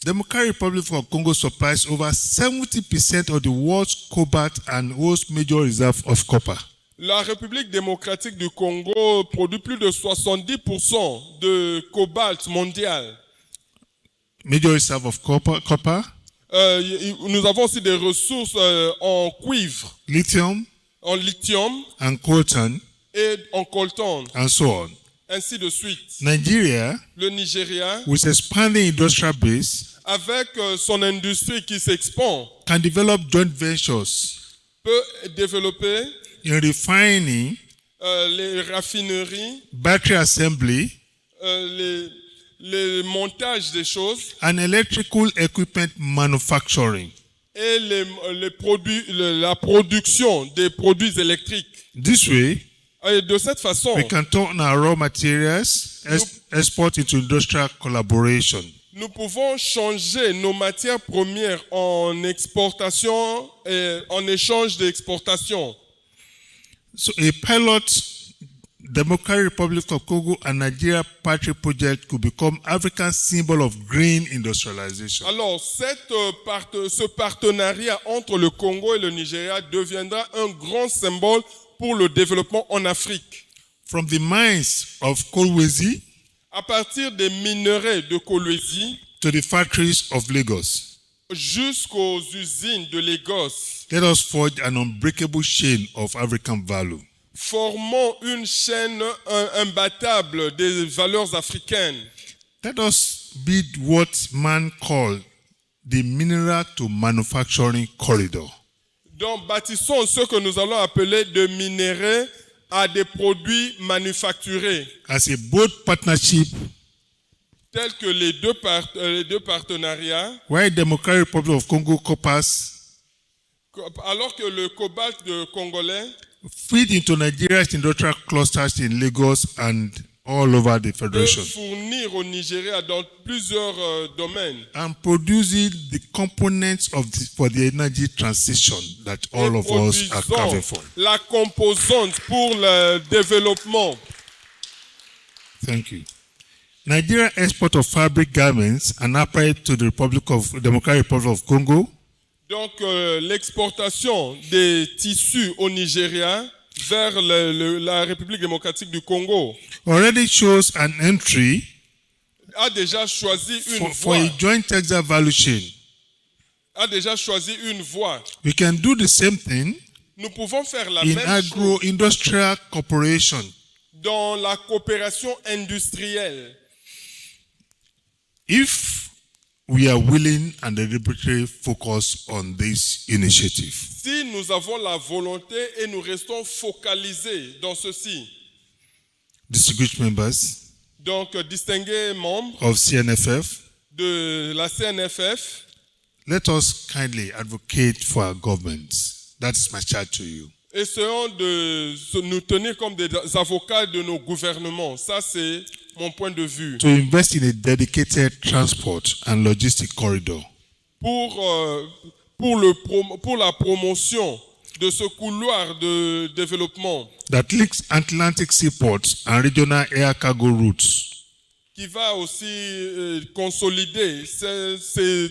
Democratic Republic of Congo supplies over 70% of the world's cobalt and world's major reserve of copper. La République démocratique du Congo produit plus de 70% de cobalt mondial. Major reserve of copper, Nous avons aussi des ressources en cuivre, lithium, en lithium and coltan, et en coltan, and so on. ainsi de suite. Nigeria, Le Nigeria, with expanding industrial base, avec son industrie qui s'expand, can develop joint ventures peut développer in refining, les raffineries, battery assembly, les montages des choses and electrical equipment manufacturing. et la production des produits électriques. This way, Et de cette façon, we can turn our raw materials, export into industrial collaboration. nous pouvons changer nos matières premières en exportation et en échange d'exportation. So a pilot Democratic Republic of Congo and Nigeria Patron project could become African symbol of green industrialization. Alors, ce partenariat entre le Congo et le Nigeria deviendra un grand symbole pour le développement en Afrique. From the mines of Kolwezi À partir des minerais de Kolwezi to the factories of Lagos, jusqu'aux usines de Lagos, let us forge an unbreakable chain of African value. formons une chaîne imbattable des valeurs africaines. Let us build what man called the mineral to manufacturing corridor. Donc, bâtissons ce que nous allons appeler de minerais à des produits manufacturés, As a bold partnership tels que les deux partenariats, where Democratic Republic of Congo coppers alors que le cobalt congolais feed into Nigeria's industrial clusters in Lagos and all over the peut Federation, fournir au Nigeria dans plusieurs domaines and producing the components for the energy transition that all et of us are produisant carving for. la composante pour le développement. Thank you. Nigeria export of fabric garments and apparel to the Democratic Republic of Congo Donc, l'exportation des tissus au Nigeria vers la République démocratique du Congo already shows an entry a déjà choisi une for a voie. joint textile value chain. A déjà choisi une voie. We can do the same thing Nous pouvons faire la in même chose agro-industrial cooperation. dans la coopération industrielle. If we are willing and deliberately focus on this initiative. Si nous avons la volonté et nous restons focalisés dans ceci, Distinguished members donc distingués membres of Cnff, de la CNFF, let us kindly advocate for our governments. That is my charge to you. essayons de nous tenir comme des avocats de nos gouvernements. Ça, c'est mon point de vue. To invest in a dedicated transport and logistic corridor Pour la promotion de ce couloir de développement that links Atlantic seaports and regional air cargo routes. qui va aussi consolider ces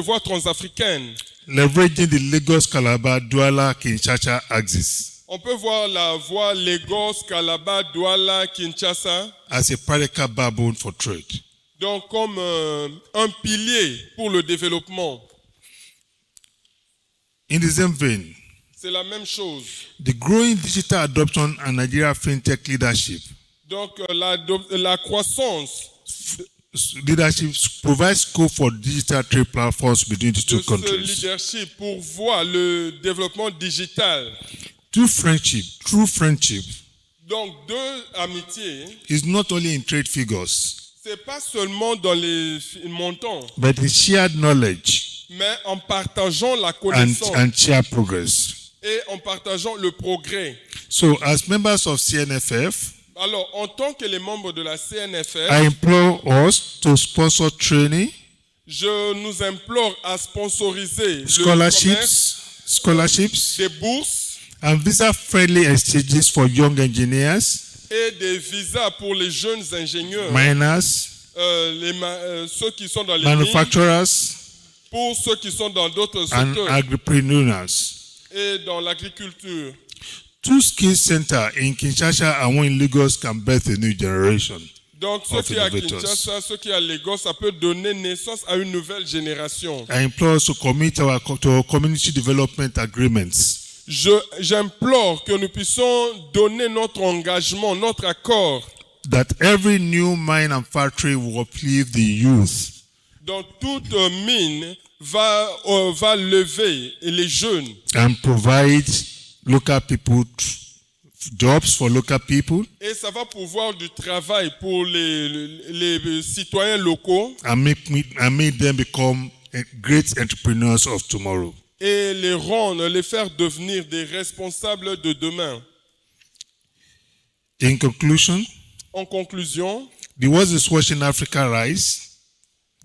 voies transafricaines. Leveraging the Lagos-Calabar-Douala-Kinshasa axis On peut voir la voie Lagos, Calabar, Douala, Kinshasa, as a practical backbone for trade. donc comme un pilier pour le développement. In the same vein, C'est la même chose. the growing digital adoption and Nigeria fintech leadership Donc la croissance leadership provides scope for digital trade platforms between the two de ce countries. leadership pourvoit le développement digital. True friendship Donc, deux amitiés, is not only in trade figures, c'est pas seulement dans les montants, but in shared knowledge mais en partageant la connaissance and shared progress. et en partageant le progrès. So, as members of CNFF, Alors, en tant que les membres de la CNFF, I implore us to sponsor training, je nous implore à sponsoriser scholarships, des bourses and visa-friendly exchanges for young engineers, et des visas pour les jeunes ingénieurs, miners, ceux qui sont dans les mines, manufacturers, pour ceux qui sont dans d'autres and secteurs agripreneurs. et dans l'agriculture. Two skill centers in Kinshasa and one in Lagos can birth a new generation. Donc, ce of qui est à innovators. Kinshasa, ce qui est à Lagos, ça peut donner naissance à une nouvelle génération. I implore us to commit to our community development agreements. J'implore que nous puissions donner notre engagement, notre accord. That every new mine and factory will uplift the youth. Donc, toute mine va lever les jeunes. And provide local people jobs for local people. Et ça va pouvoir du travail pour les citoyens locaux. And make them become great entrepreneurs of tomorrow. Et les faire devenir des responsables de demain. In conclusion, En conclusion, the world is watching Africa rise.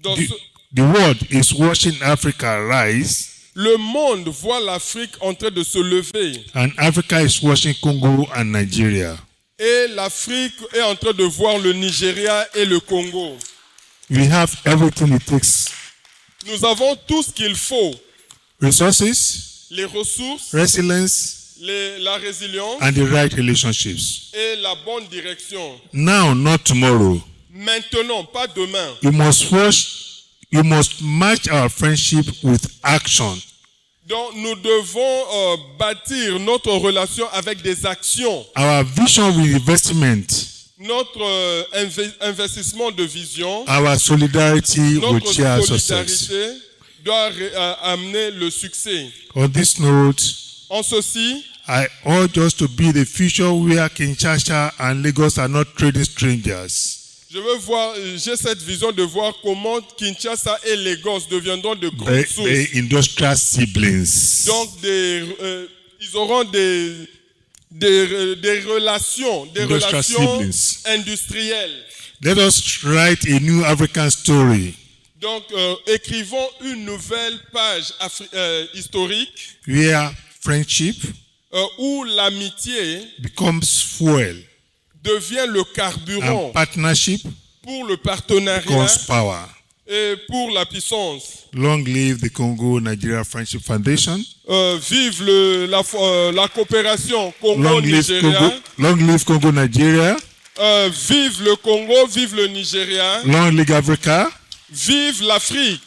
the world is watching Africa rise. Le monde voit l'Afrique en train de se lever. And Africa is watching Congo and Nigeria. Et l'Afrique est en train de voir le Nigeria et le Congo. We have everything it takes. Nous avons tout ce qu'il faut. Resources, Les ressources, resilience, la résilience and the right relationships. et la bonne direction. Now, not tomorrow. Maintenant, pas demain. You must match our friendship with action. Donc, nous devons bâtir notre relation avec des actions. Our vision with investment. Notre investissement de vision, Our solidarity will notre share success. solidarité doit amener le succès. On this note, En ceci, I urge us to be the future where Kinshasa and Lagos are not trading strangers. j'ai cette vision de voir comment Kinshasa et Lagos deviendront de grandes sources. The industrial siblings. Donc, ils auront des relations siblings. industrielles. Let us write a new African story. Donc, écrivons une nouvelle page historique Where friendship où l'amitié becomes fuel devient le carburant and partnership pour le partenariat becomes power. et pour la puissance. Long live the Congo-Nigeria Friendship Foundation. Vive la coopération Congo-Nigeria. Long live Congo-Nigeria. Vive le Congo, vive le Nigeria. Long live Africa. Vive l'Afrique.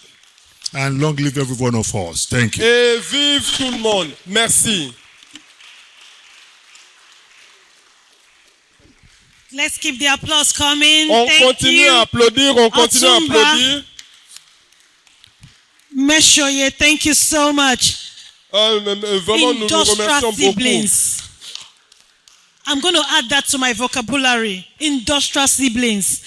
And long live every one of us. Thank you. Et vive tout le monde. Merci. Let's keep the applause coming. On Thank continue you. à applaudir, on continue à Otumba. applaudir. Meshoye, thank you so much. Vraiment, nous nous remercions Industrial beaucoup. siblings. I'm going to add that to my vocabulary. Industrial siblings.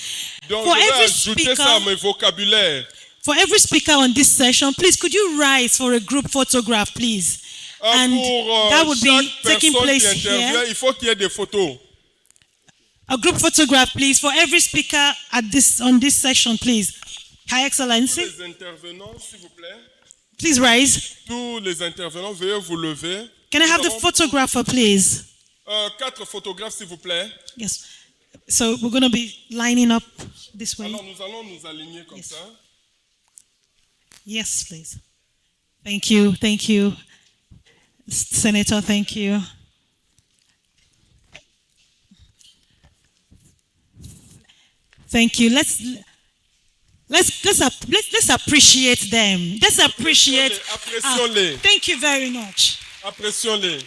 Donc, For je vais every ajouter ça à speaker, mes vocabulaires. for every speaker on this session, please could you rise for a group photograph, please? And Pour that would be chaque taking personne qui place intervient, here. il faut qu'il y ait des photos. A group photograph, please, for every speaker on this session, please. High Excellency, Tous les intervenants, s'il vous plaît. please rise. Tous les intervenants, veuillez vous lever. Can I have the photographer, please? 4 photographes, s'il vous plaît. Yes. So we're going to be lining up this way. Alors, nous allons nous aligner comme Yes. ça. Yes, please. Thank you. Thank you. Senator, thank you. Thank you. Let's appreciate them. Let's appreciate. Apprécions-les. Thank you very much. Apprécions-les.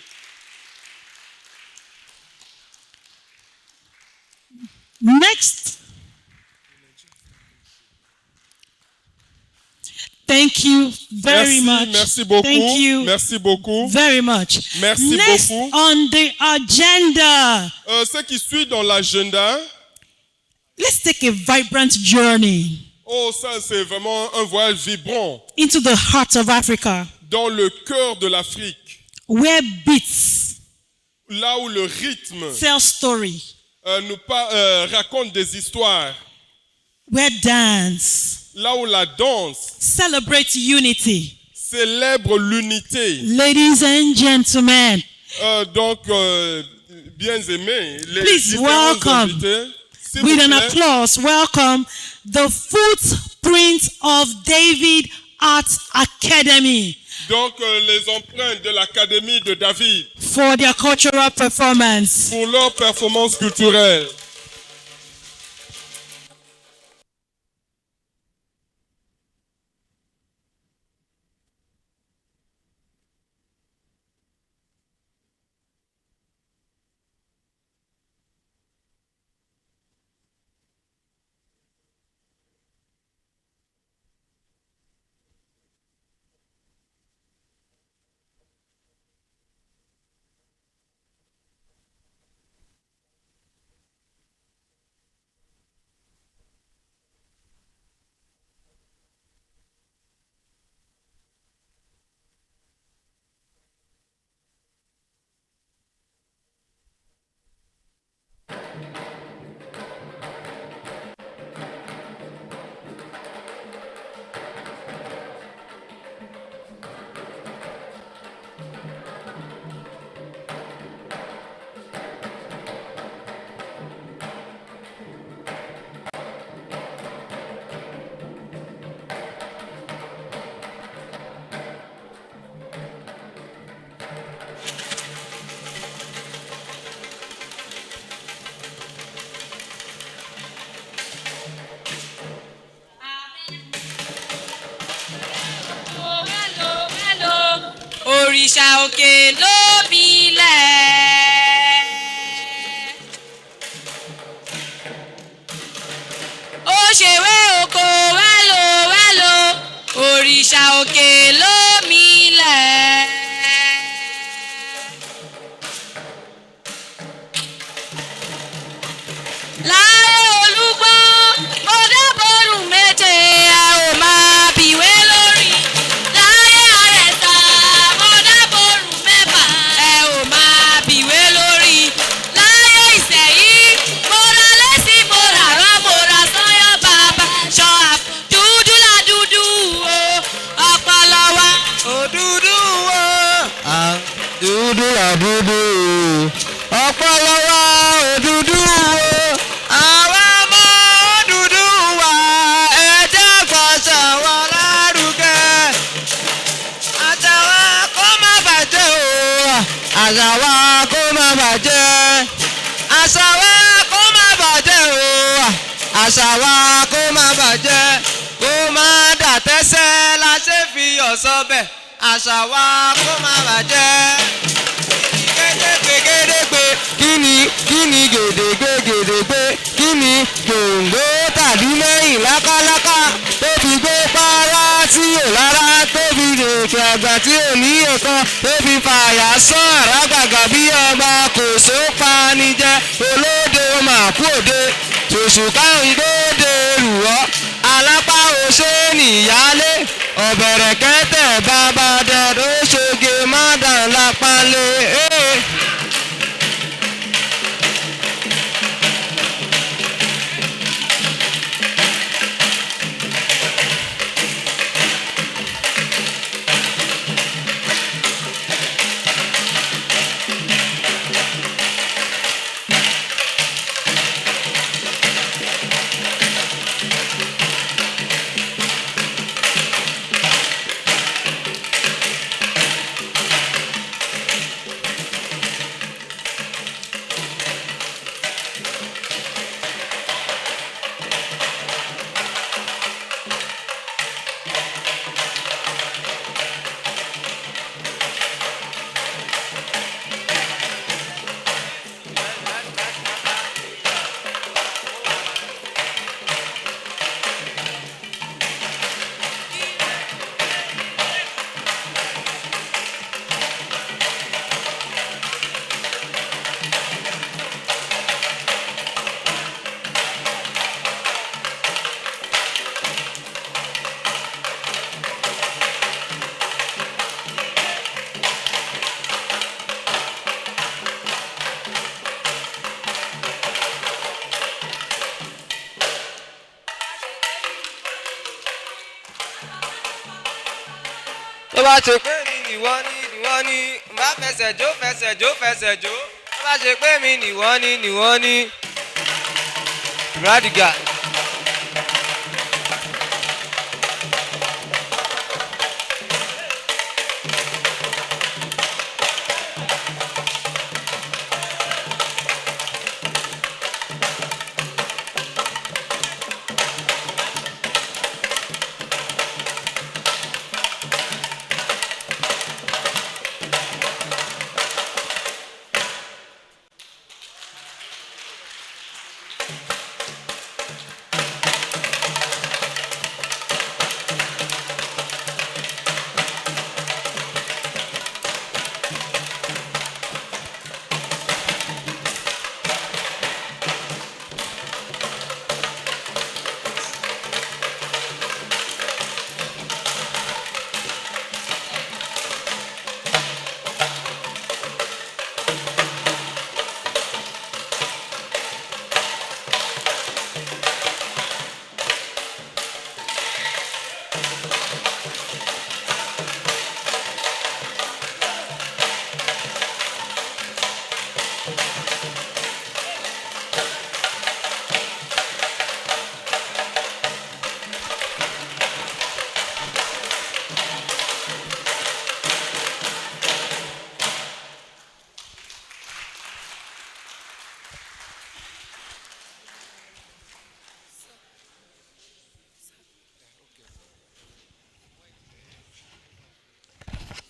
Next. Thank you very much. Merci beaucoup. Thank you. Merci beaucoup. Very much. Merci Next beaucoup. on the agenda. Ce qui suit dans l'agenda. Let's take a vibrant journey. Oh, ça c'est vraiment un voyage vibrant. Into the heart of Africa. Dans le cœur de l'Afrique. Where beats. Là où le rythme. Tell story. Raconte des histoires. Where dance. Là où la danse. Celebrate unity. Célèbre l'unité. Ladies and gentlemen. Bien aimés. Please welcome. Invités, with an applause, welcome the Footprint of David Art Academy. Donc, les empreintes de l'Académie de David. For their cultural performance. Pour leur performance culturelle. Òrìṣà òkè ló milẹ̀. Ó ṣèwé oko wẹ́lò, òrìṣà òkè ló milẹ̀. Láyé olúgbọ́n, ó dábòrùn méje, a ò máa bìwé lórí. Láyé àrẹ̀sà, ó dábòrùn mẹ́fà, ẹ ò máa bìwé lórí. Láyé ìsẹ̀yìn, mo ra lẹ́sìn, mo rà rán, mo ra sányán bàbá. Ṣọ́ dúdú la dúdú o, ọpọlọ wa ò dúdú o. Dúdú la dúdú o, ọpọlọ wa ò dúdú o. Àwa ọmọ dúdú wa, ẹ jẹ́ fàṣà wa lárugẹ. Àṣà wa kó má bàjẹ́ o, àṣà wa kó má bàjẹ́. Àṣà wa kó má bàjẹ́ o, àṣà wa kó má bàjẹ́. Kó má dàtẹ́sẹ́ la ṣe fi ọ̀sọ́ bẹ̀. Àṣà wa kó má bàjẹ́. Gédégbé kíni gèdègbé kíni gbòǹgbò tàbí lẹ́yìn lákáláká tó fi gbé pàrà tí ò lára tó fi dèkè àgbà tí ò ní ẹ̀kan tó fi fàyà sán àràgàgà bí ọba kò sópa ní jẹ olóde màkúòde tòṣùká ìdóde rùwọ́ alápá òṣè níyálé ọ̀bẹ̀rẹ̀ kẹ́tẹ̀ bàbá dẹ̀dọ̀ ṣoge mádàn lápálẹ̀. tó bá ṣe pé mi nìwọ́n ní má fẹsẹ̀ jó tó bá ṣe pé mi nìwọ́n ní radiga.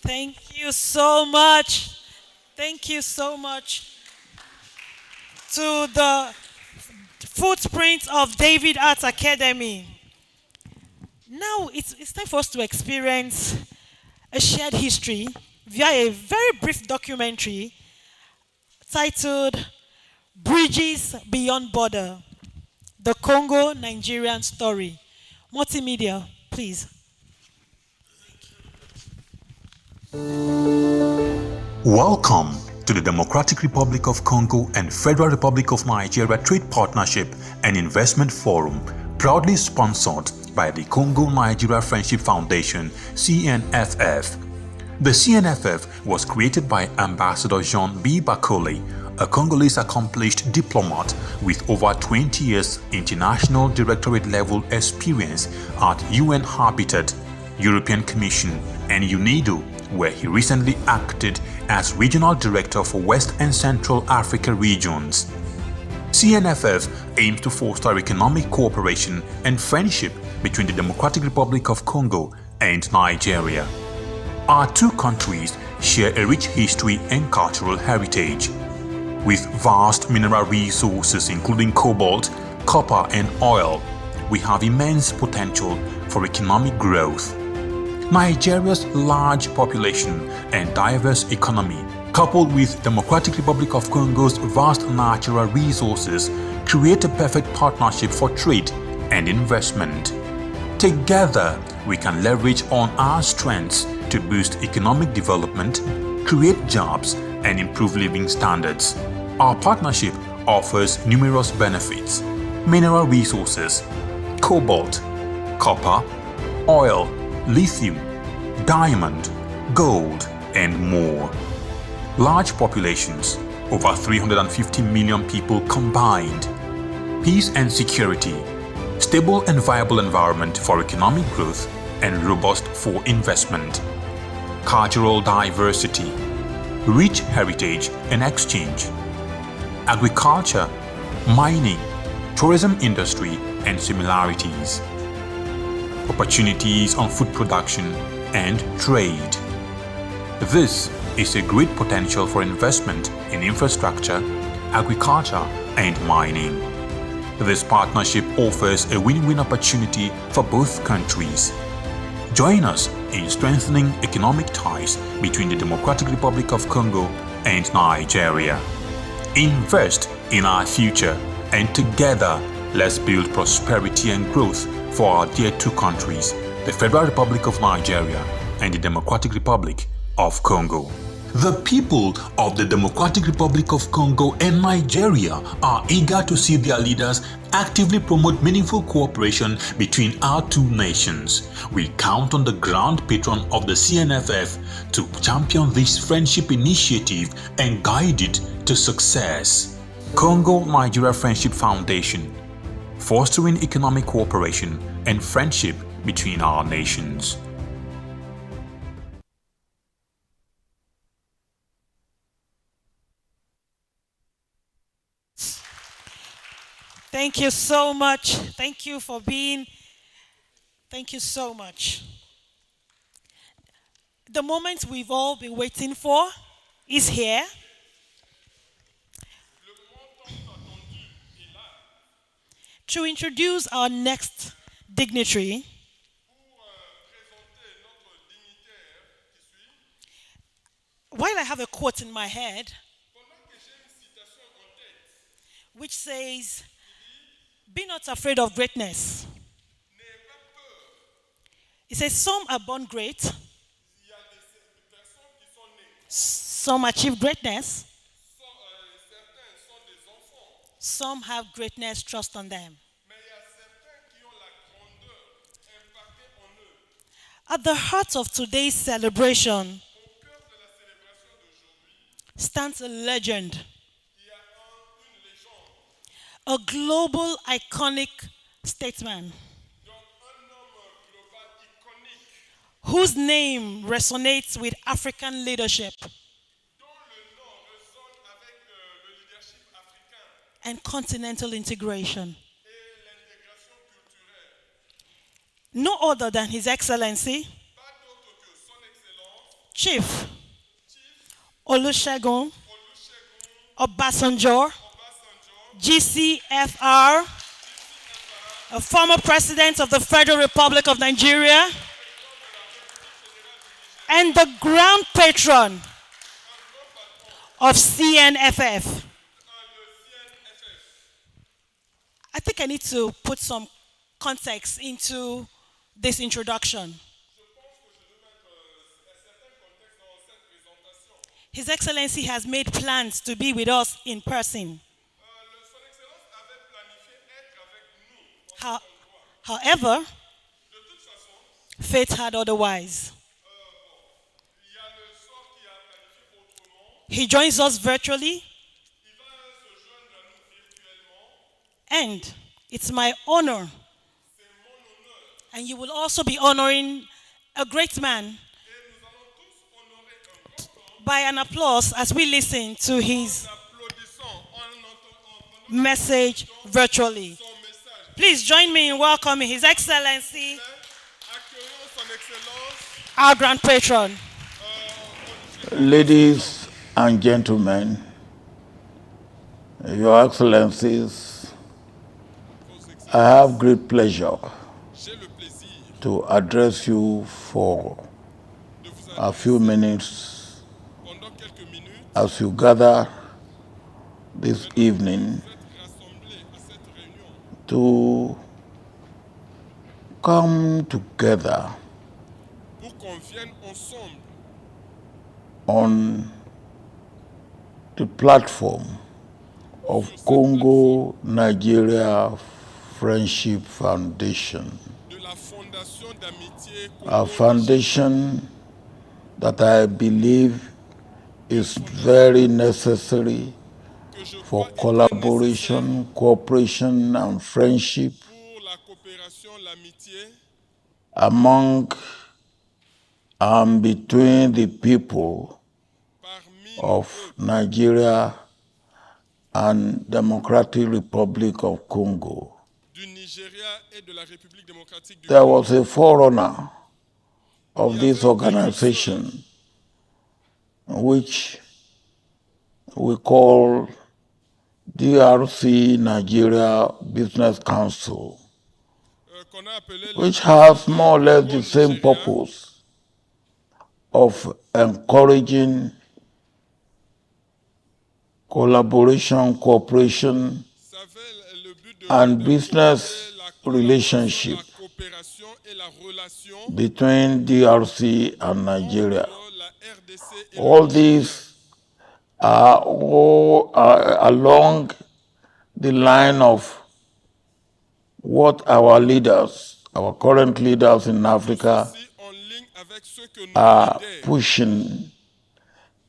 Thank you so much. Thank you so much to the footprint of David Arts Academy. Now it's time for us to experience a shared history via a very brief documentary titled Bridges Beyond Border, the Congo-Nigerian Story. Multimedia, please. Welcome to the Democratic Republic of Congo and Federal Republic of Nigeria Trade Partnership and Investment Forum, proudly sponsored by the Congo-Nigeria Friendship Foundation, Cnff. The Cnff was created by Ambassador Jean B. Bakole, a Congolese accomplished diplomat with over 20 years international directorate-level experience at UN Habitat, European Commission, and UNIDO, where he recently acted as Regional Director for West and Central Africa regions. CNFF aims to foster economic cooperation and friendship between the Democratic Republic of Congo and Nigeria. Our two countries share a rich history and cultural heritage. With vast mineral resources including cobalt, copper, and oil, we have immense potential for economic growth. Nigeria's large population and diverse economy, coupled with Democratic Republic of Congo's vast natural resources, create a perfect partnership for trade and investment. Together, we can leverage on our strengths to boost economic development, create jobs, and improve living standards. Our partnership offers numerous benefits: mineral resources, cobalt, copper, oil, lithium, diamond, gold, and more. Large populations, over 350 million people combined. Peace and security, stable and viable environment for economic growth, and robust for investment. Cultural diversity, rich heritage and exchange. Agriculture, mining, tourism industry, and similarities. Opportunities on food production and trade. This is a great potential for investment in infrastructure, agriculture, and mining. This partnership offers a win-win opportunity for both countries. Join us in strengthening economic ties between the Democratic Republic of Congo and Nigeria. Invest in our future, and together let's build prosperity and growth for our dear two countries, the Federal Republic of Nigeria and the Democratic Republic of Congo. The people of the Democratic Republic of Congo and Nigeria are eager to see their leaders actively promote meaningful cooperation between our two nations. We count on the Grand Patron of the Cnff to champion this friendship initiative and guide it to success. Congo-Nigeria Friendship Foundation, fostering economic cooperation and friendship between our nations. Thank you so much. Thank you for being. Thank you so much. The moment we've all been waiting for is here. To introduce our next dignitary, while I have a quote in my head, which says, "Be not afraid of greatness." It says, some are born great, some achieve greatness, some have greatness thrust on them. At the heart of today's celebration stands a legend, a global iconic statesman whose name resonates with African leadership and continental integration. No other than His Excellency, Chief Olusegun Obasanjo, GCFR, a former president of the Federal Republic of Nigeria, and the Grand Patron of Cnff. I think I need to put some context into this introduction. His Excellency has made plans to be with us in person. However, fate had otherwise. He joins us virtually, and it's my honor, and you will also be honoring a great man by an applause as we listen to his message virtually. Please join me in welcoming His Excellency, our Grand Patron. Ladies and gentlemen, Your Excellencies, I have great pleasure to address you for a few minutes as you gather this evening to come together on the platform of Congo-Nigeria Friendship Foundation, a foundation that I believe is very necessary for collaboration, cooperation, and friendship among and between the people of Nigeria and Democratic Republic of Congo. There was a forerunner of this organization, which we call DRC Nigeria Business Council, which has more or less the same purpose of encouraging collaboration, cooperation, and business relationship between DRC and Nigeria. All these are all along the line of what our leaders, our current leaders in Africa, are pushing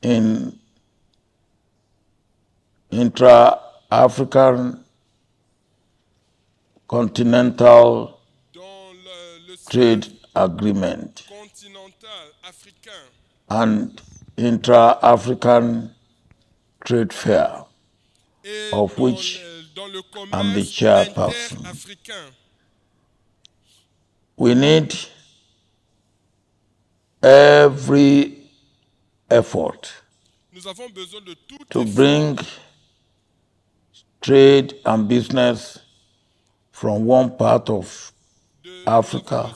in intra-African Continental Trade Agreement and intra-African Trade Fair, of which I'm the chairperson. We need every effort to bring trade and business from one part of Africa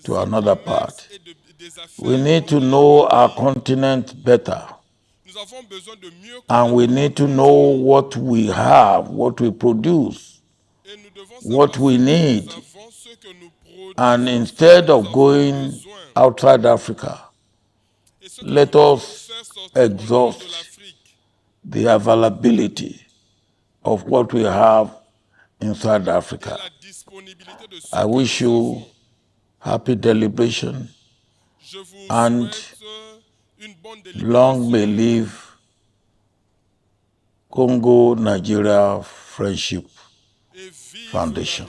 to another part. We need to know our continent better, and we need to know what we have, what we produce, what we need. And instead of going outside Africa, let us exhaust the availability of what we have inside Africa. I wish you happy deliberation and long may live Congo-Nigeria Friendship Foundation.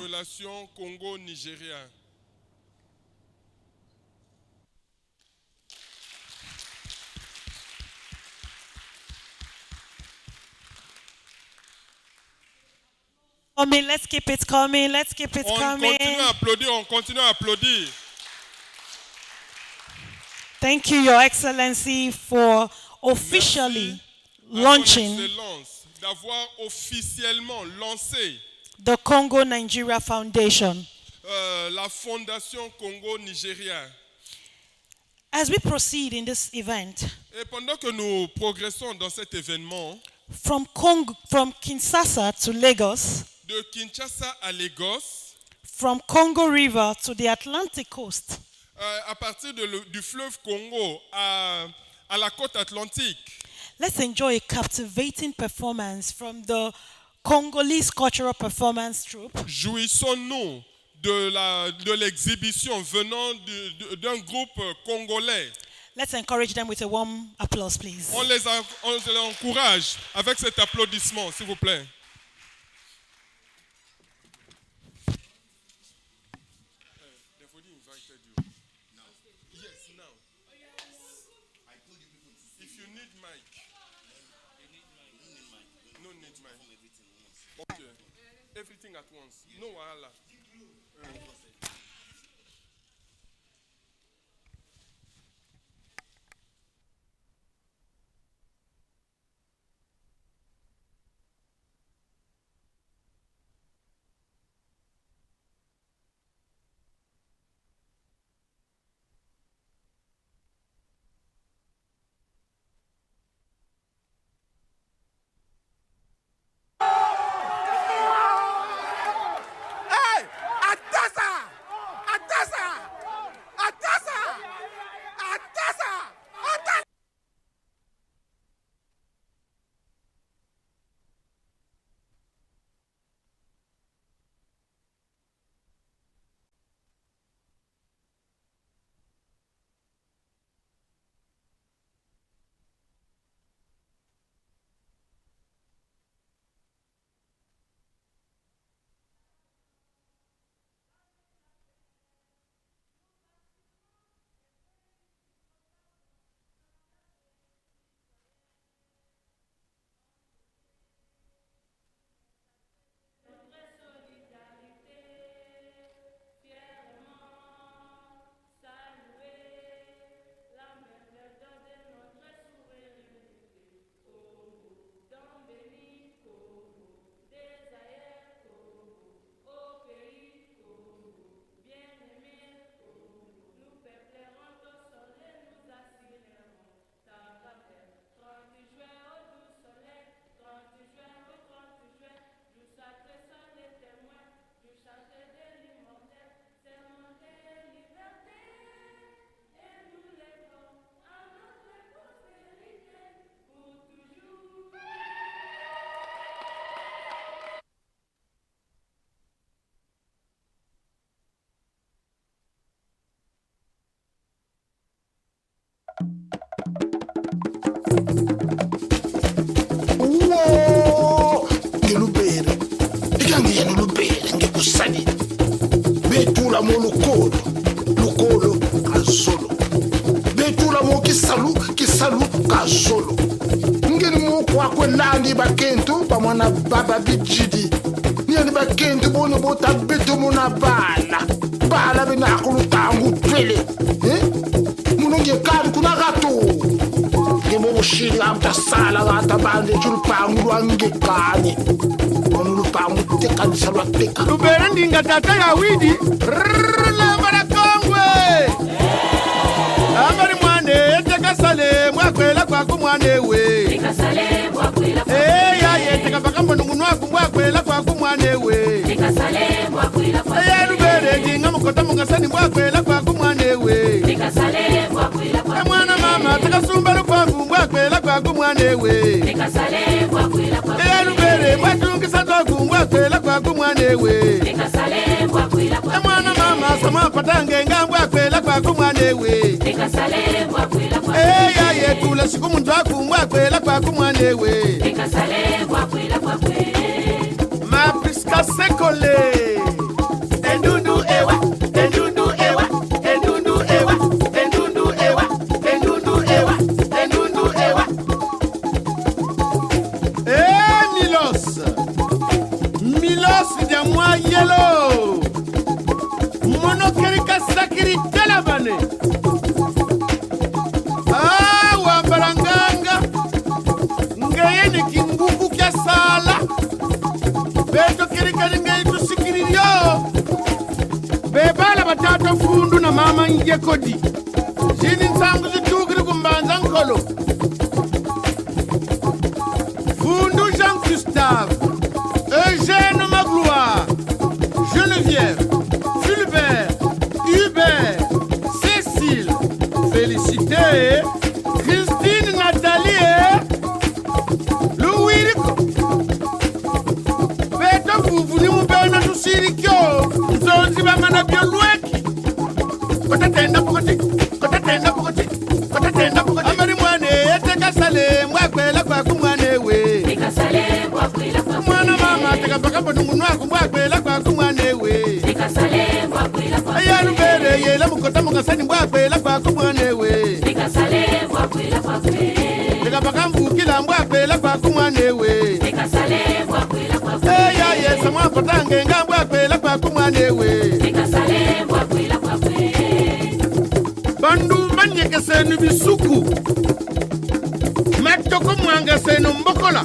Coming, let's keep it coming, let's keep it coming. On continue à applaudir. Thank you, Your Excellency, for officially launching d'avoir officiellement lancé the Congo-Nigeria Foundation. La Fondation Congo-Nigeria. As we proceed in this event, Et pendant que nous progressons dans cet événement, from Kinshasa to Lagos, de Kinshasa à Lagos, from Congo River to the Atlantic coast, à partir du fleuve Congo à la côte atlantique, let's enjoy a captivating performance from the Congolese cultural performance troupe. Jouissons-nous de l'exhibition venant d'un groupe congolais. Let's encourage them with a warm applause, please. On les encourage avec cet applaudissement, s'il vous plaît. Everything at once. No wahala. Wo ngelubere ikangiyena ulubere ngekusani betula mo lokolo kasolo betula mo kisalu kasolo ngeni mo kwa kwelandi bakentu bamwana babajidi ni bakentu bono bota beto mona bala benakulu tangu twele munonge kali kuna gato ngemo bushiri amta sala gata bande chulupangu lwangekani ono lupangu tekanisa lwateka lubere ndinga tata ya widi lambara kongwe ambari mwane eteka sale mwakwela kwaku mwane we eteka sale mwakwela kwaku ya yeteka bakamba nungu waku mwakwela kwaku mwane we eteka sale mwakwela kwaku ya lubere jinga mukota mungasani mwakwela kwaku mwane we eteka sale mwakwela kwaku mwana mama taka sumba lukwangu mwakwela kwaku mwane we eteka sale mwakwela kwaku ya lubere mwatunga sadoku mwakwela kwaku mwane we eteka sale mwakwela kwaku mwana mama sama patange ngambwakwela kwaku mwane we eteka sale mwakwela kwaku ya yetula siku muntu akumwakwela kwaku mwane we eteka sale mwakwela kwaku ma priska sekole endundu ewa endundu ewa endundu ewa endundu ewa endundu ewa endundu ewa milos de moi yellow monokerika sakiri telabane wambaranganga ngeyeni kinguku kya sala beto kirikani ngeitu sikiriyo bebala batato fundu na mama nje kodi jini nsangu zitukiri kumbanza nkolo fundu Jean Gustave Eugène Magloire Geneviève Fulbert Hubert Cécile Félicité Christine Nathalie Louis Beto Fufu ni mubena tusirikyo Nzonzi bamana biolweki Kotatenda pokoti Amari mwane eteka sale mwakwela kwa kumwane we Eteka sale mwakwela kwa mwana mama teka bakamba nungu waku mwakwela kwa kumwane we Eteka sale mwakwela kwa ya lubere yela mukota mungasani mwakwela kwa kumwane we Eteka sale mwakwela kwa teka bakambu kila mwakwela kwa kumwane we Eteka sale mwakwela kwa ya yesa mwapatange ngambwakwela kwa kumwane we Eteka sale mwakwela kwa bandu banyekesenu bisuku matoko mwangesenu mbokola